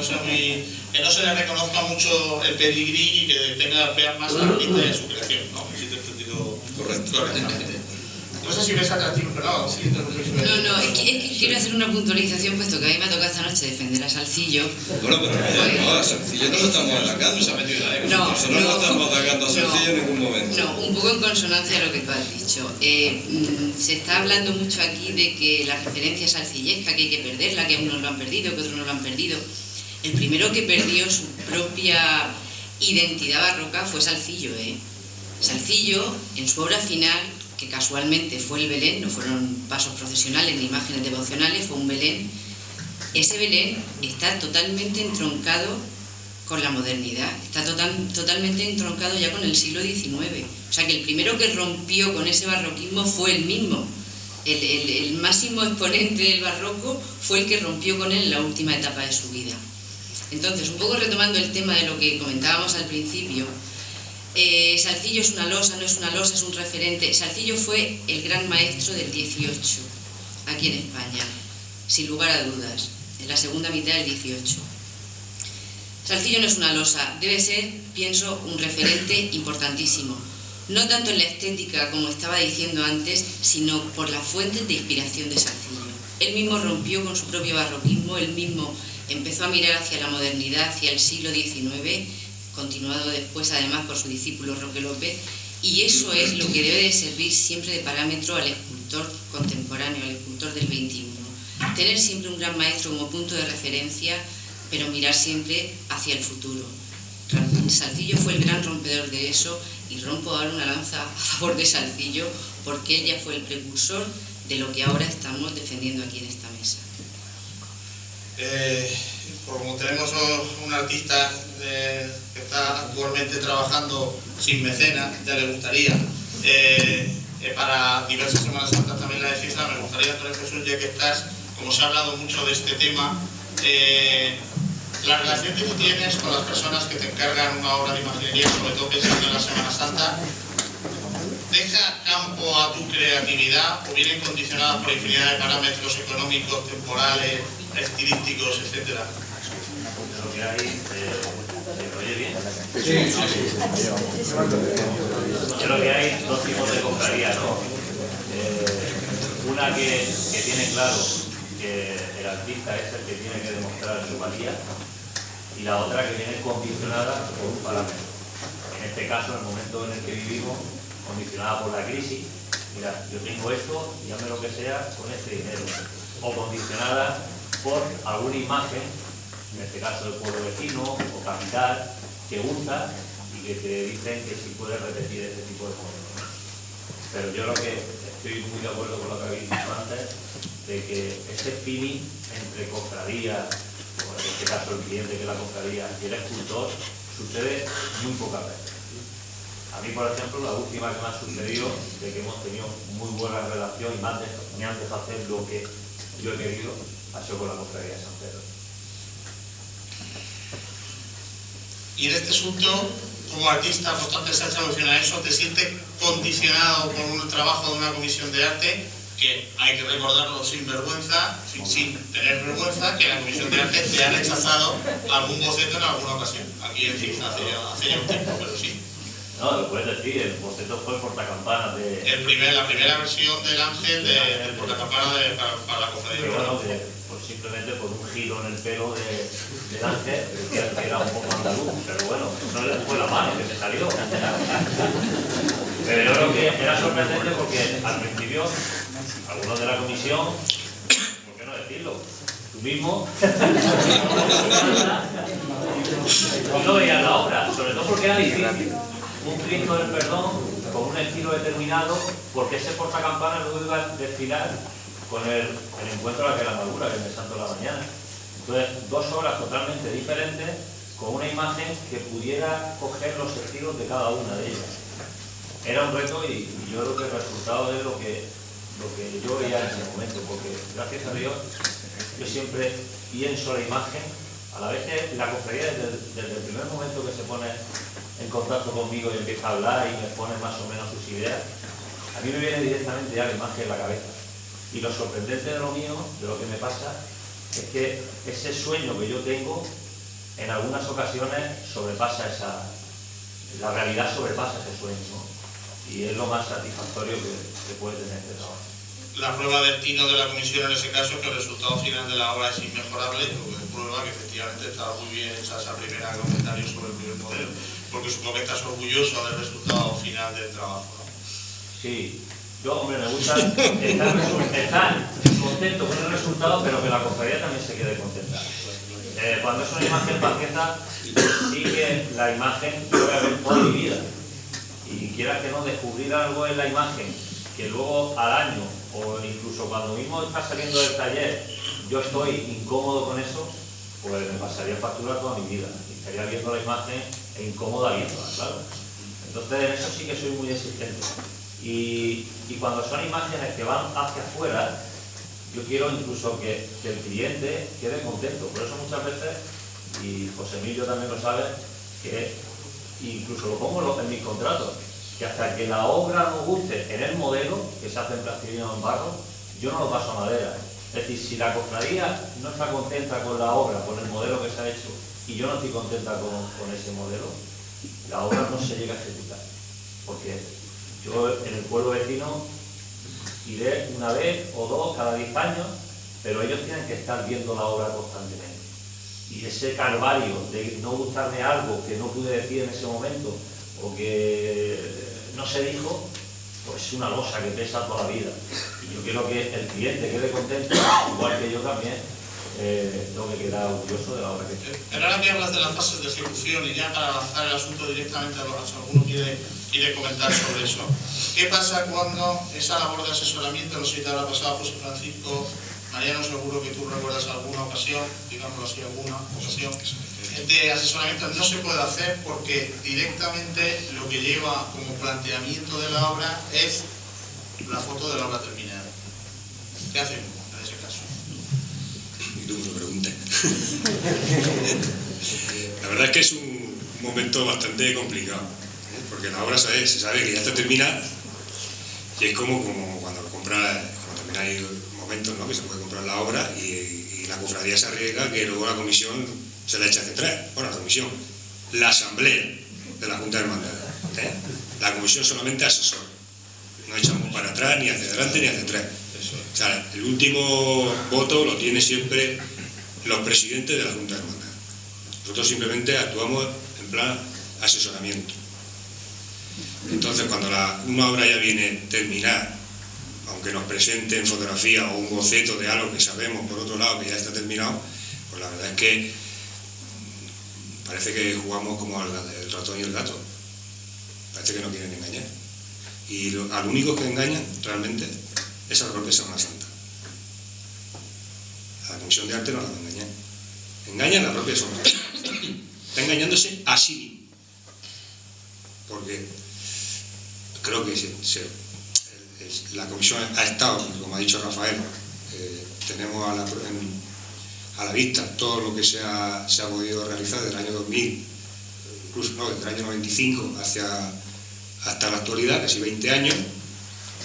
no se le reconozca mucho el pedigrí y que vean más la artista de su creación, ¿no? Si te he entendido correctamente. No sé si ves atractivo, pero no, sí, No, es que quiero hacer una puntualización, puesto que a mí me ha tocado esta noche defender a Salcillo. Bueno, pero no, a Salcillo no lo estamos atacando. Nosotros no estamos atacando a Salcillo en ningún momento. No, un poco en consonancia a lo que tú has dicho. Se está hablando mucho aquí de que la referencia salcillesca, que hay que perderla, que unos lo han perdido, que otros no lo han perdido. El primero que perdió su propia identidad barroca fue Salcillo, Salcillo, en su obra final, que casualmente fue el Belén, no fueron pasos procesionales ni imágenes devocionales, fue un Belén. Ese Belén está totalmente entroncado con la modernidad, está totalmente entroncado ya con el siglo XIX. O sea que el primero que rompió con ese barroquismo fue él mismo. El máximo exponente del barroco fue el que rompió con él en la última etapa de su vida. Entonces, un poco retomando el tema de lo que comentábamos al principio, Salcillo es una losa, no es una losa, es un referente. Salcillo fue el gran maestro del 18 aquí en España, sin lugar a dudas, en la segunda mitad del 18. Salcillo no es una losa, debe ser, pienso, un referente importantísimo, no tanto en la estética, como estaba diciendo antes, sino por las fuentes de inspiración de Salcillo. Él mismo rompió con su propio barroquismo, él mismo empezó a mirar hacia la modernidad, hacia el siglo XIX, continuado después además por su discípulo Roque López, y eso es lo que debe de servir siempre de parámetro al escultor contemporáneo, al escultor del XXI. Tener siempre un gran maestro como punto de referencia, pero mirar siempre hacia el futuro. Salcillo fue el gran rompedor de eso, y rompo ahora una lanza a favor de Salcillo, porque él ya fue el precursor de lo que ahora estamos defendiendo aquí en esta mesa. Como tenemos un artista que está actualmente trabajando sin mecenas, ya le gustaría, para diversas Semanas Santas también la de fiesta, me gustaría, Antonio Jesús, ya que estás, como se ha hablado mucho de este tema, la relación que tú tienes con las personas que te encargan una obra de imaginería, sobre todo pensando en la Semana Santa, ¿deja campo a tu creatividad o vienen condicionadas por infinidad de parámetros económicos, temporales, estilísticos, etcétera? Lo que hay, ¿se oye bien? Sí. Yo creo que hay dos tipos de cofradías, ¿no? Una que tiene claro que el artista es el que tiene que demostrar su valía, y la otra que viene condicionada por un parámetro. En este caso, en el momento en el que vivimos, condicionada por la crisis. Mira, yo tengo esto, llame lo que sea, con este dinero. O condicionada por alguna imagen, en este caso del pueblo vecino o capital, que gusta y que te dicen que si puedes repetir este tipo de cosas. Pero yo creo que estoy muy de acuerdo con lo que habéis dicho antes, de que ese feeling entre cofradía, o en este caso el cliente que es la cofradía, y el escultor, sucede muy pocas veces. A mí, por ejemplo, la última que me ha sucedido, de que hemos tenido muy buena relación y me han dejado hacer lo que yo he querido, ha sido con la cofradía de San Pedro. Y en este asunto, como artista, por tanto, esa traducción a eso, te sientes condicionado por un trabajo de una comisión de arte, que hay que recordarlo sin vergüenza, sin tener vergüenza, que la comisión de arte te ha rechazado algún boceto en alguna ocasión. Aquí en Cisa hace ya un tiempo, pero sí. No, lo puedes decir, el boceto fue el portacampanas de... La primera versión del Ángel del portacampanas para la cofradía. Pero bueno, pues simplemente por un giro en el pelo del Ángel, decía que era un poco andaluz, pero bueno, no fue la mano que te salió. Pero yo creo que era sorprendente porque al principio, algunos de la comisión, ¿por qué no decirlo? Tú mismo, y no veías la obra, sobre todo porque era difícil. Un Cristo del Perdón con un estilo determinado, porque ese portacampanas luego iba a desfilar con el encuentro de la Amadura, que es el Santo de la Mañana. Entonces, dos obras totalmente diferentes, con una imagen que pudiera coger los estilos de cada una de ellas. Era un reto y yo creo que el resultado es lo que yo veía en ese momento, porque gracias a Dios yo siempre pienso la imagen, a la vez que la cofradía desde el primer momento que se pone en contacto conmigo y empieza a hablar y me pone más o menos sus ideas, a mí me viene directamente ya la imagen en la cabeza. Y lo sorprendente de lo mío, de lo que me pasa, es que ese sueño que yo tengo, en algunas ocasiones sobrepasa la realidad sobrepasa ese sueño, ¿no? Y es lo más satisfactorio que puede tener este trabajo. La prueba del tino de la comisión en ese caso es que el resultado final de la obra es inmejorable, porque prueba que efectivamente estaba muy bien hecha esa primera comentario sobre el primer modelo, porque supongo que estás orgulloso del resultado final del trabajo, ¿no? Sí, yo, hombre, me gusta estar contento con el resultado, pero que la cofradía también se quede contenta. Cuando es una imagen pacienta, sí que la imagen yo voy a ver toda mi vida. Y quieras que no, descubrir algo en la imagen que luego al año o incluso cuando mismo está saliendo del taller yo estoy incómodo con eso, pues me pasaría factura toda mi vida y estaría viendo la imagen e incómoda viéndola, claro. Entonces en eso sí que soy muy exigente y cuando son imágenes que van hacia afuera, yo quiero incluso que el cliente quede contento. Por eso muchas veces, y José Emilio también lo sabe, que incluso lo pongo en mis contratos, que hasta que la obra nos guste en el modelo, que se hace en plastilina o en barro, yo no lo paso a madera. Es decir, si la cofradía no está contenta con la obra, con el modelo que se ha hecho, y yo no estoy contenta con ese modelo, la obra no se llega a ejecutar. Porque yo en el pueblo vecino iré una vez o dos cada 10 años, pero ellos tienen que estar viendo la obra constantemente. Y ese calvario de no gustarme algo que no pude decir en ese momento o que no se dijo, pues es una losa que pesa toda la vida. Y yo quiero que el cliente quede contento, igual que yo también tengo que quedar orgulloso de la obra que he hecho. Pero ahora que hablas de las fases de ejecución y ya para avanzar el asunto directamente a si alguno quiere comentar sobre eso. ¿Qué pasa cuando esa labor de asesoramiento, no sé si te habrá pasado José Francisco, Mariano, seguro que tú recuerdas alguna ocasión, digámoslo así, alguna ocasión, de asesoramiento no se puede hacer porque directamente lo que lleva como planteamiento de la obra es la foto de la obra terminada. ¿Qué hacemos en ese caso? Y tú me lo preguntas. La verdad es que es un momento bastante complicado, ¿eh? Porque la obra se sabe que ya está terminada y es como cuando también hay momentos, ¿no?, que se puede comprar la obra y la cofradía se arriesga que luego la comisión se la echa hacia atrás. Bueno, la comisión, la asamblea de la Junta de Hermandades, ¿eh? La comisión solamente asesora, no echamos para atrás, ni hacia adelante ni hacia atrás. O sea, el último voto lo tiene siempre los presidentes de la Junta de Hermandades. Nosotros simplemente actuamos en plan asesoramiento. Entonces, cuando una obra ya viene terminada, aunque nos presenten fotografía o un boceto de algo que sabemos por otro lado que ya está terminado, pues la verdad es que parece que jugamos como el ratón y el gato. Parece que nos quieren engañar. Y al único que engañan realmente es a la propia Semana Santa. A la Comisión de Arte no la va a engañar. Engañan a la propia Semana Santa. Está engañándose a sí mismo. Porque creo que la comisión ha estado, como ha dicho Rafael, tenemos a la vista todo lo que se ha podido realizar del año 2000, incluso no, desde el año 95 hasta la actualidad, casi 20 años,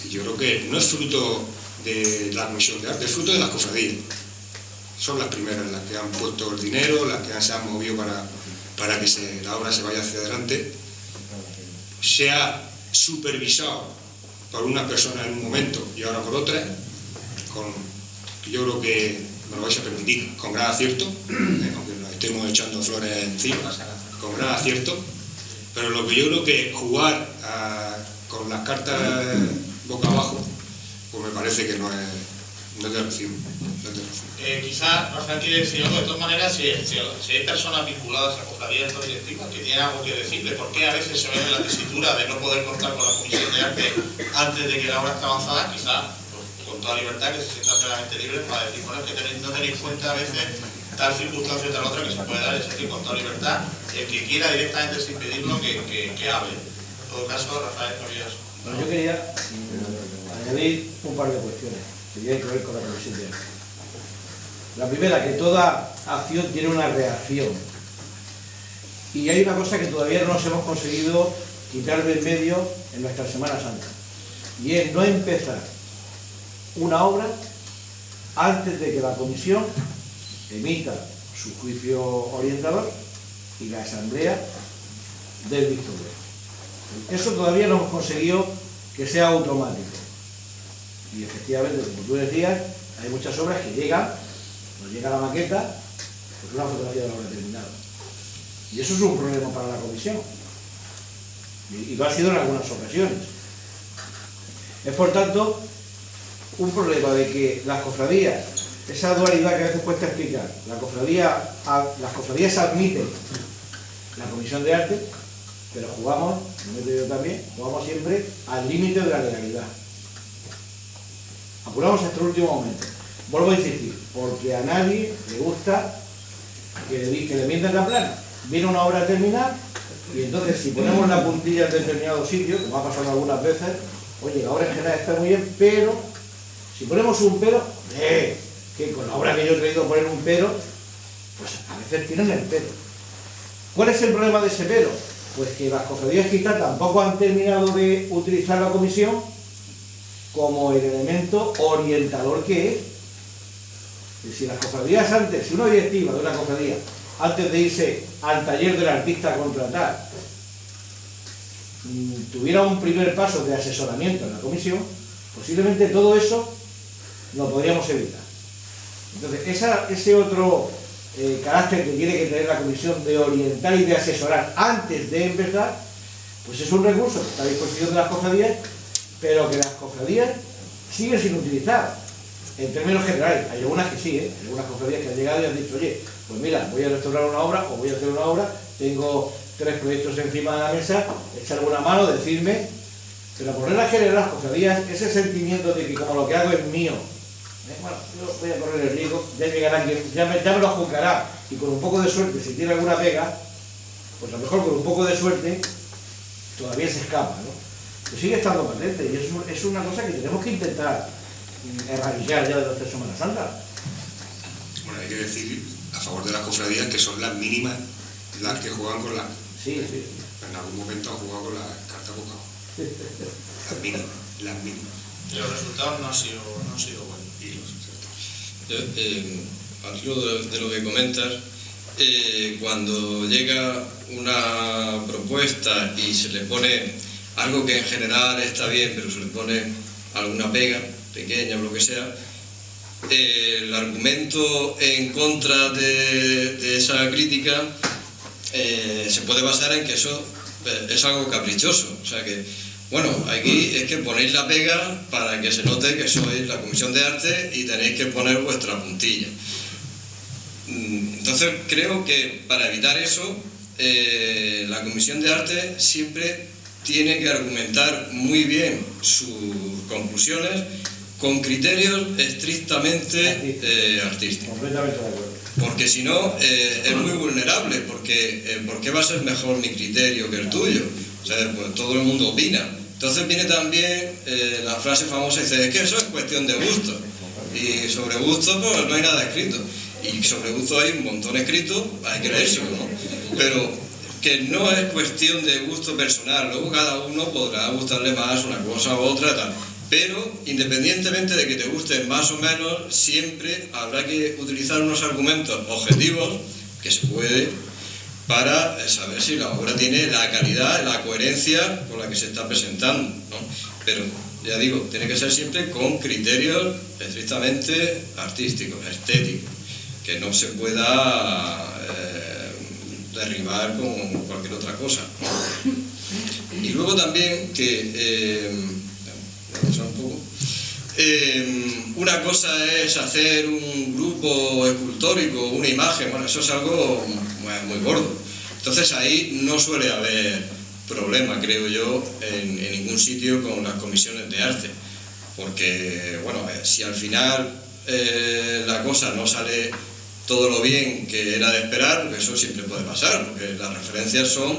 y yo creo que no es fruto de la Comisión de Arte, es fruto de las cofradías. Son las primeras las que han puesto el dinero, las que se han movido para que la obra se vaya hacia adelante. Se ha supervisado por una persona en un momento y ahora por otra, yo creo que me lo vais a permitir, con gran acierto, aunque nos estemos echando flores encima, con gran acierto, pero lo que yo creo que jugar con las cartas boca abajo, pues me parece que no es de recibo. Quizás Rafael quiere decir algo. De todas maneras, si hay personas vinculadas a cofradías directivas que tienen algo que decirle, ¿por qué a veces se ve en la tesitura de no poder contar con la Comisión de Arte antes de que la obra esté avanzada? Quizás, pues, con toda libertad, que se sientan plenamente libres para decir, bueno, es que no tenéis cuenta a veces tal circunstancia o tal otra que se puede dar, es decir, con toda libertad, el que quiera directamente sin pedirlo que hable. En todo caso, Rafael, ¿sabías? Bueno, yo quería añadir un par de cuestiones que tienen que ver con la Comisión de Arte. La primera, que toda acción tiene una reacción. Y hay una cosa que todavía no nos hemos conseguido quitar del medio en nuestra Semana Santa. Y es no empezar una obra antes de que la Comisión emita su juicio orientador y la Asamblea del visto bueno. Eso todavía no hemos conseguido que sea automático. Y efectivamente, como tú decías, hay muchas obras que llegan, nos llega la maqueta, pues una fotografía de la obra terminada. Y eso es un problema para la comisión. Y lo ha sido en algunas ocasiones. Es por tanto un problema de que las cofradías, esa dualidad que a veces cuesta explicar, las cofradías admiten la Comisión de Arte, pero jugamos, lo meto yo también, jugamos siempre al límite de la legalidad. Apuramos hasta el último momento. Vuelvo a insistir, porque a nadie le gusta que le mientan la plana. Viene una obra a terminar y entonces si ponemos la puntilla en determinado sitio, como ha pasado algunas veces, oye, la obra en general está muy bien, pero si ponemos un pero, que con la obra que yo he querido poner un pero, pues a veces tienen el pero. ¿Cuál es el problema de ese pero? Pues que las cofradías quizás tampoco han terminado de utilizar la comisión como el elemento orientador que es. Y si las cofradías antes, si una directiva de una cofradía, antes de irse al taller del artista a contratar, tuviera un primer paso de asesoramiento en la comisión, posiblemente todo eso lo podríamos evitar. Entonces, ese otro carácter que tiene que tener la comisión de orientar y de asesorar antes de empezar, pues es un recurso que está a disposición de las cofradías, pero que las cofradías siguen sin utilizar. En términos generales, hay algunas que sí, hay algunas cofradías que han llegado y han dicho, oye, pues mira, voy a restaurar una obra o voy a hacer una obra, tengo 3 proyectos encima de la mesa, echar una mano, decirme, pero por regla general las cofradías, ese sentimiento de que como lo que hago es mío, bueno, yo voy a correr el riesgo, ya llegará quien, ya me lo juzgará, y con un poco de suerte, si tiene alguna pega, pues a lo mejor con un poco de suerte, todavía se escapa, ¿no? Pero sigue estando patente, y es una cosa que tenemos que intentar erradicar ya de nuestra Semana Santa. Bueno, hay que decir a favor de las cofradías que son las mínimas las que juegan con las... Sí. En algún momento han jugado con las cartas boca abajo. Las mínimas. Y los resultados no han sido buenos. Al hilo de lo que comentas, cuando llega una propuesta y se le pone algo que en general está bien, pero se le pone alguna pega, pequeña o lo que sea, el argumento en contra de esa crítica se puede basar en que eso es algo caprichoso. O sea que, bueno, aquí es que ponéis la pega para que se note que sois la Comisión de Arte y tenéis que poner vuestra puntilla. Entonces creo que para evitar eso, la Comisión de Arte siempre tiene que argumentar muy bien sus conclusiones con criterios estrictamente artísticos. Completamente de acuerdo. Porque si no, es muy vulnerable, porque ¿por qué va a ser mejor mi criterio que el tuyo? O sea, pues todo el mundo opina. Entonces viene también la frase famosa, dice, es que eso es cuestión de gusto. Y sobre gusto, pues no hay nada escrito. Y sobre gusto hay un montón escrito, hay que leérselo, ¿no? Pero que no es cuestión de gusto personal, luego cada uno podrá gustarle más una cosa u otra, tal. Pero independientemente de que te guste más o menos, siempre habrá que utilizar unos argumentos objetivos, que se puede, para saber si la obra tiene la calidad, la coherencia con la que se está presentando, ¿no? Pero, ya digo, tiene que ser siempre con criterios estrictamente artísticos, estéticos, que no se pueda derribar con cualquier otra cosa. Y luego también que... una cosa es hacer un grupo escultórico, una imagen, bueno, eso es algo muy gordo. Entonces ahí no suele haber problema, creo yo, en ningún sitio con las comisiones de arte. Porque, bueno, si al final la cosa no sale todo lo bien que era de esperar, porque eso siempre puede pasar, porque las referencias son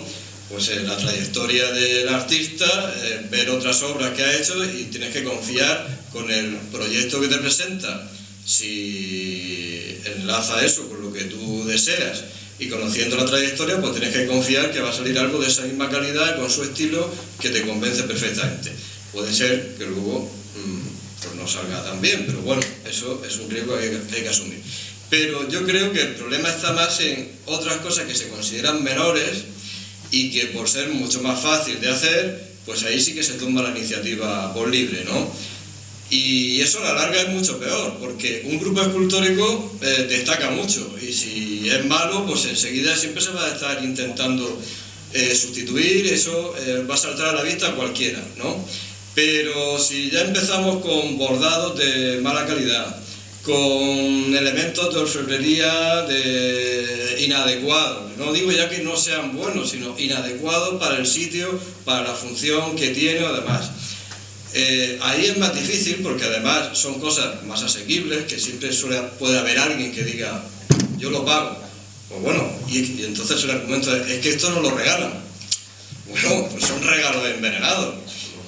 pues la trayectoria del artista, ver otras obras que ha hecho y tienes que confiar con el proyecto que te presenta. Si enlaza eso con lo que tú deseas y conociendo la trayectoria, pues tienes que confiar que va a salir algo de esa misma calidad, con su estilo, que te convence perfectamente. Puede ser que luego pues no salga tan bien, pero bueno, eso es un riesgo que hay que asumir. Pero yo creo que el problema está más en otras cosas que se consideran menores y que por ser mucho más fácil de hacer, pues ahí sí que se toma la iniciativa por libre, ¿no? Y eso a la larga es mucho peor, porque un grupo escultórico destaca mucho, y si es malo, pues enseguida siempre se va a estar intentando sustituir, eso va a saltar a la vista a cualquiera, ¿no? Pero si ya empezamos con bordados de mala calidad, con elementos de orfebrería inadecuados, no digo ya que no sean buenos, sino inadecuados para el sitio, para la función que tiene o demás. Ahí es más difícil porque además son cosas más asequibles, que siempre puede haber alguien que diga yo lo pago. Pues bueno, y entonces el argumento es que esto no lo regalan. Bueno, pues son regalos envenenados.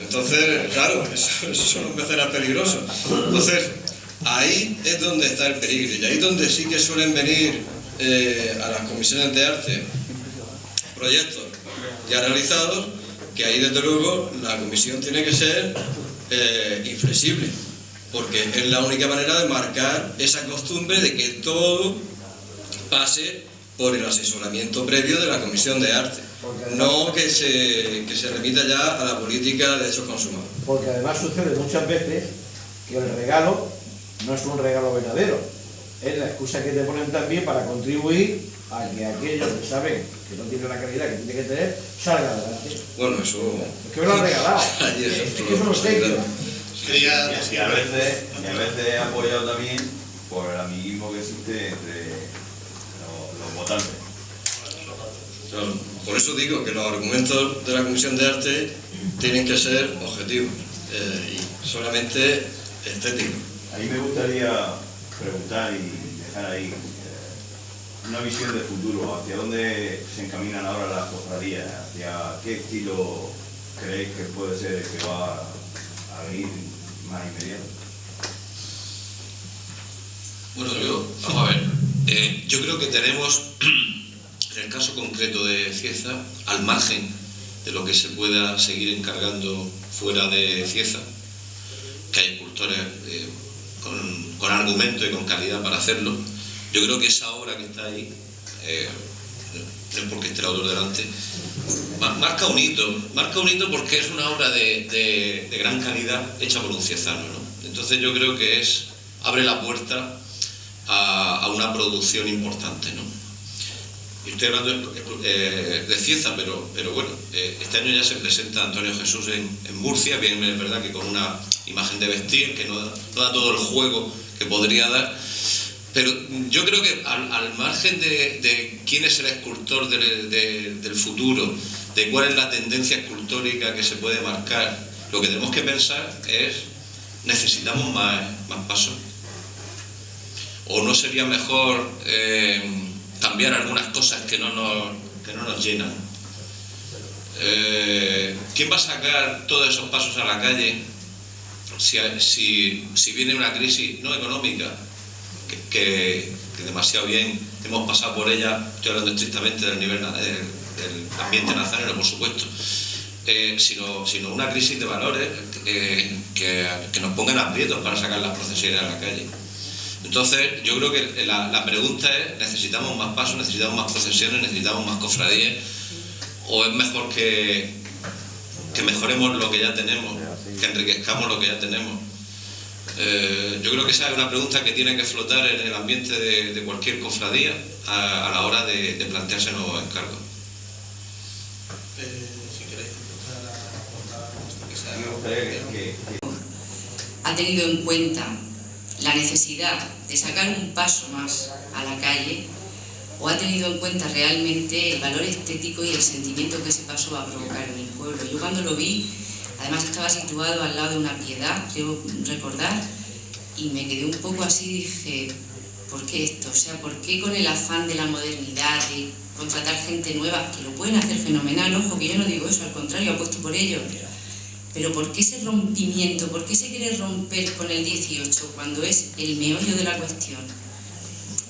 Entonces, claro, eso son los mecenas peligrosos. Entonces, ahí es donde está el peligro, y ahí es donde sí que suelen venir a las comisiones de arte proyectos ya realizados, que ahí desde luego la comisión tiene que ser inflexible, porque es la única manera de marcar esa costumbre de que todo pase por el asesoramiento previo de la comisión de arte, no que se remita ya a la política de hechos consumados. Porque además sucede muchas veces que el regalo no es un regalo verdadero, es la excusa que te ponen también para contribuir a que aquellos que saben que no tienen la calidad que tiene que tener, salgan adelante. Bueno, eso... Es que me lo han regalado. Es que eso no sé. Y a veces apoyado también por el amiguismo que existe entre los votantes. Claro, por eso digo que los argumentos de la Comisión de Arte tienen que ser objetivos y solamente estéticos. Ahí me gustaría preguntar y dejar ahí una visión de futuro, hacia dónde se encaminan ahora las cofradías, hacia qué estilo creéis que puede ser el que va a venir más inmediato. Bueno, vamos a ver, yo creo que tenemos, en el caso concreto de Cieza, al margen de lo que se pueda seguir encargando fuera de Cieza, que hay escultores con argumento y con calidad para hacerlo. Yo creo que esa obra que está ahí, no es porque esté el autor delante, marca un hito porque es una obra de gran calidad hecha por un ciezano, ¿no? Entonces yo creo que abre la puerta a una producción importante, ¿no? Y estoy hablando de Cieza, pero bueno, este año ya se presenta Antonio Jesús en Murcia, bien es verdad que con una imagen de vestir que no da todo el juego que podría dar, pero yo creo que al margen de quién es el escultor del futuro, de cuál es la tendencia escultórica que se puede marcar, lo que tenemos que pensar es, necesitamos más pasos, o no sería mejor cambiar algunas cosas que no nos llenan. ¿Quién va a sacar todos esos pasos a la calle si viene una crisis no económica, que demasiado bien hemos pasado por ella? Estoy hablando estrictamente del nivel del ambiente nazareno, por supuesto, sino una crisis de valores que nos pongan aprietos para sacar las procesiones a la calle. Entonces, yo creo que la pregunta es, ¿necesitamos más pasos, necesitamos más procesiones, necesitamos más cofradías? ¿O es mejor que mejoremos lo que ya tenemos, que enriquezcamos lo que ya tenemos? Yo creo que esa es una pregunta que tiene que flotar en el ambiente de cualquier cofradía a la hora de plantearse nuevos encargos. Si queréis aportar esto que sea. Me gustaría que Ha tenido en cuenta la necesidad de sacar un paso más a la calle, o ha tenido en cuenta realmente el valor estético y el sentimiento que ese paso va a provocar en el pueblo. Yo cuando lo vi, además estaba situado al lado de una piedad, creo recordar, y me quedé un poco así, dije, ¿por qué esto? O sea, ¿por qué con el afán de la modernidad, de contratar gente nueva, que lo pueden hacer fenomenal, ojo, que yo no digo eso, al contrario, apuesto por ello, pero ¿por qué ese rompimiento? ¿Por qué se quiere romper con el 18 cuando es el meollo de la cuestión?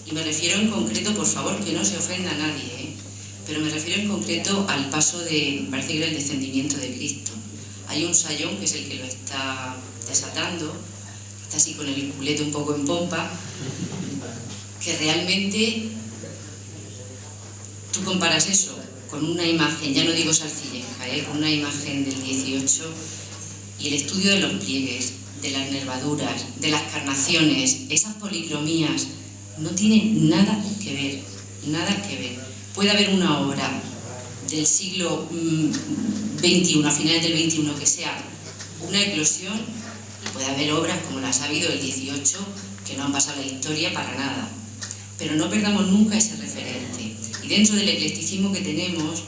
Y me refiero en concreto, por favor, que no se ofenda a nadie, pero me refiero en concreto al paso de, me parece que era el descendimiento de Cristo. Hay un sayón que es el que lo está desatando, está así con el culete un poco en pompa, que realmente tú comparas eso con una imagen, ya no digo salcilleja, con una imagen del 18 y el estudio de los pliegues, de las nervaduras, de las carnaciones, esas policromías, no tienen nada que ver, nada que ver. Puede haber una obra del siglo XXI, a finales del XXI, que sea una eclosión, y puede haber obras como las ha habido del 18 que no han pasado la historia para nada. Pero no perdamos nunca ese referente. Y dentro del eclecticismo que tenemos,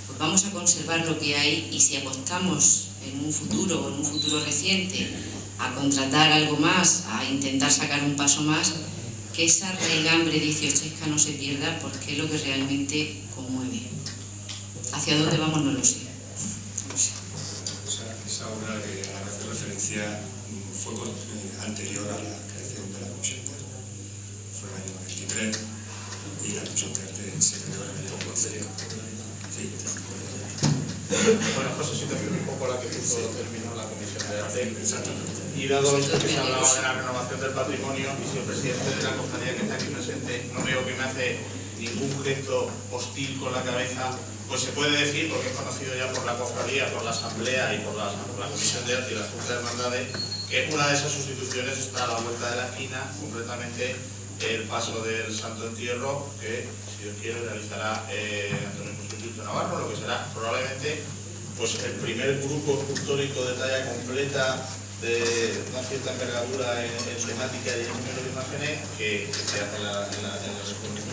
pues vamos a conservar lo que hay, y si apostamos en un futuro o en un futuro reciente a contratar algo más, a intentar sacar un paso más, que esa raigambre 18esca no se pierda, porque es lo que realmente conmueve. ¿Hacia dónde vamos? No lo sé. Esa obra que hace referencia fue anterior a la creación de la Comisión de Arte. Fue en el año 93 y la Comisión de Arte se creó en el poco anterior. Bueno, José, si te fijas un poco la que justo terminó la Comisión de Arte. Y dado esto que se hablaba de la renovación del patrimonio, y si el presidente de la cofradía que está aquí presente no veo que me hace ningún gesto hostil con la cabeza, pues se puede decir, porque es conocido ya por la cofradía, por la asamblea y por la Comisión de Arte y la Junta de Hermandades, que una de esas sustituciones está a la vuelta de la esquina, concretamente el paso del Santo Entierro, que si Dios quiere realizará Antonio José Navarro, lo que será probablemente pues el primer grupo escultórico de talla completa de una cierta envergadura en temática y en número de imágenes que se hace en la República.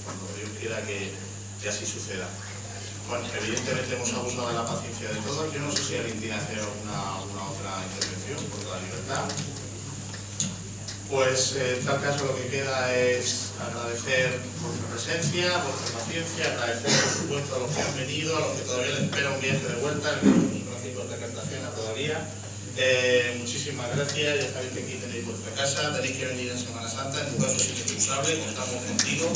Cuando Dios quiera que así suceda. Bueno, evidentemente hemos abusado de la paciencia de todos. Yo no sé si alguien tiene que hacer alguna otra intervención por la libertad. Pues en tal caso lo que queda es agradecer vuestra presencia, vuestra paciencia, agradecer por supuesto a los que han venido, a los que todavía les espera un viaje de vuelta, el caso de Francisco de Cartagena todavía. Muchísimas gracias, ya sabéis que aquí tenéis vuestra casa, tenéis que venir en Semana Santa, en tu caso es inexcusable, contamos contigo.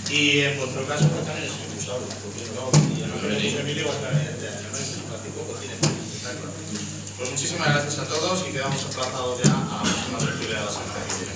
Y en vuestro caso pues también es inexcusable, porque no, y el José Emilio va a estar en este año, no es simpático, pues tiene que estar claro. Pues muchísimas gracias a todos y quedamos aplazados ya a la próxima tertulia de la semana que viene.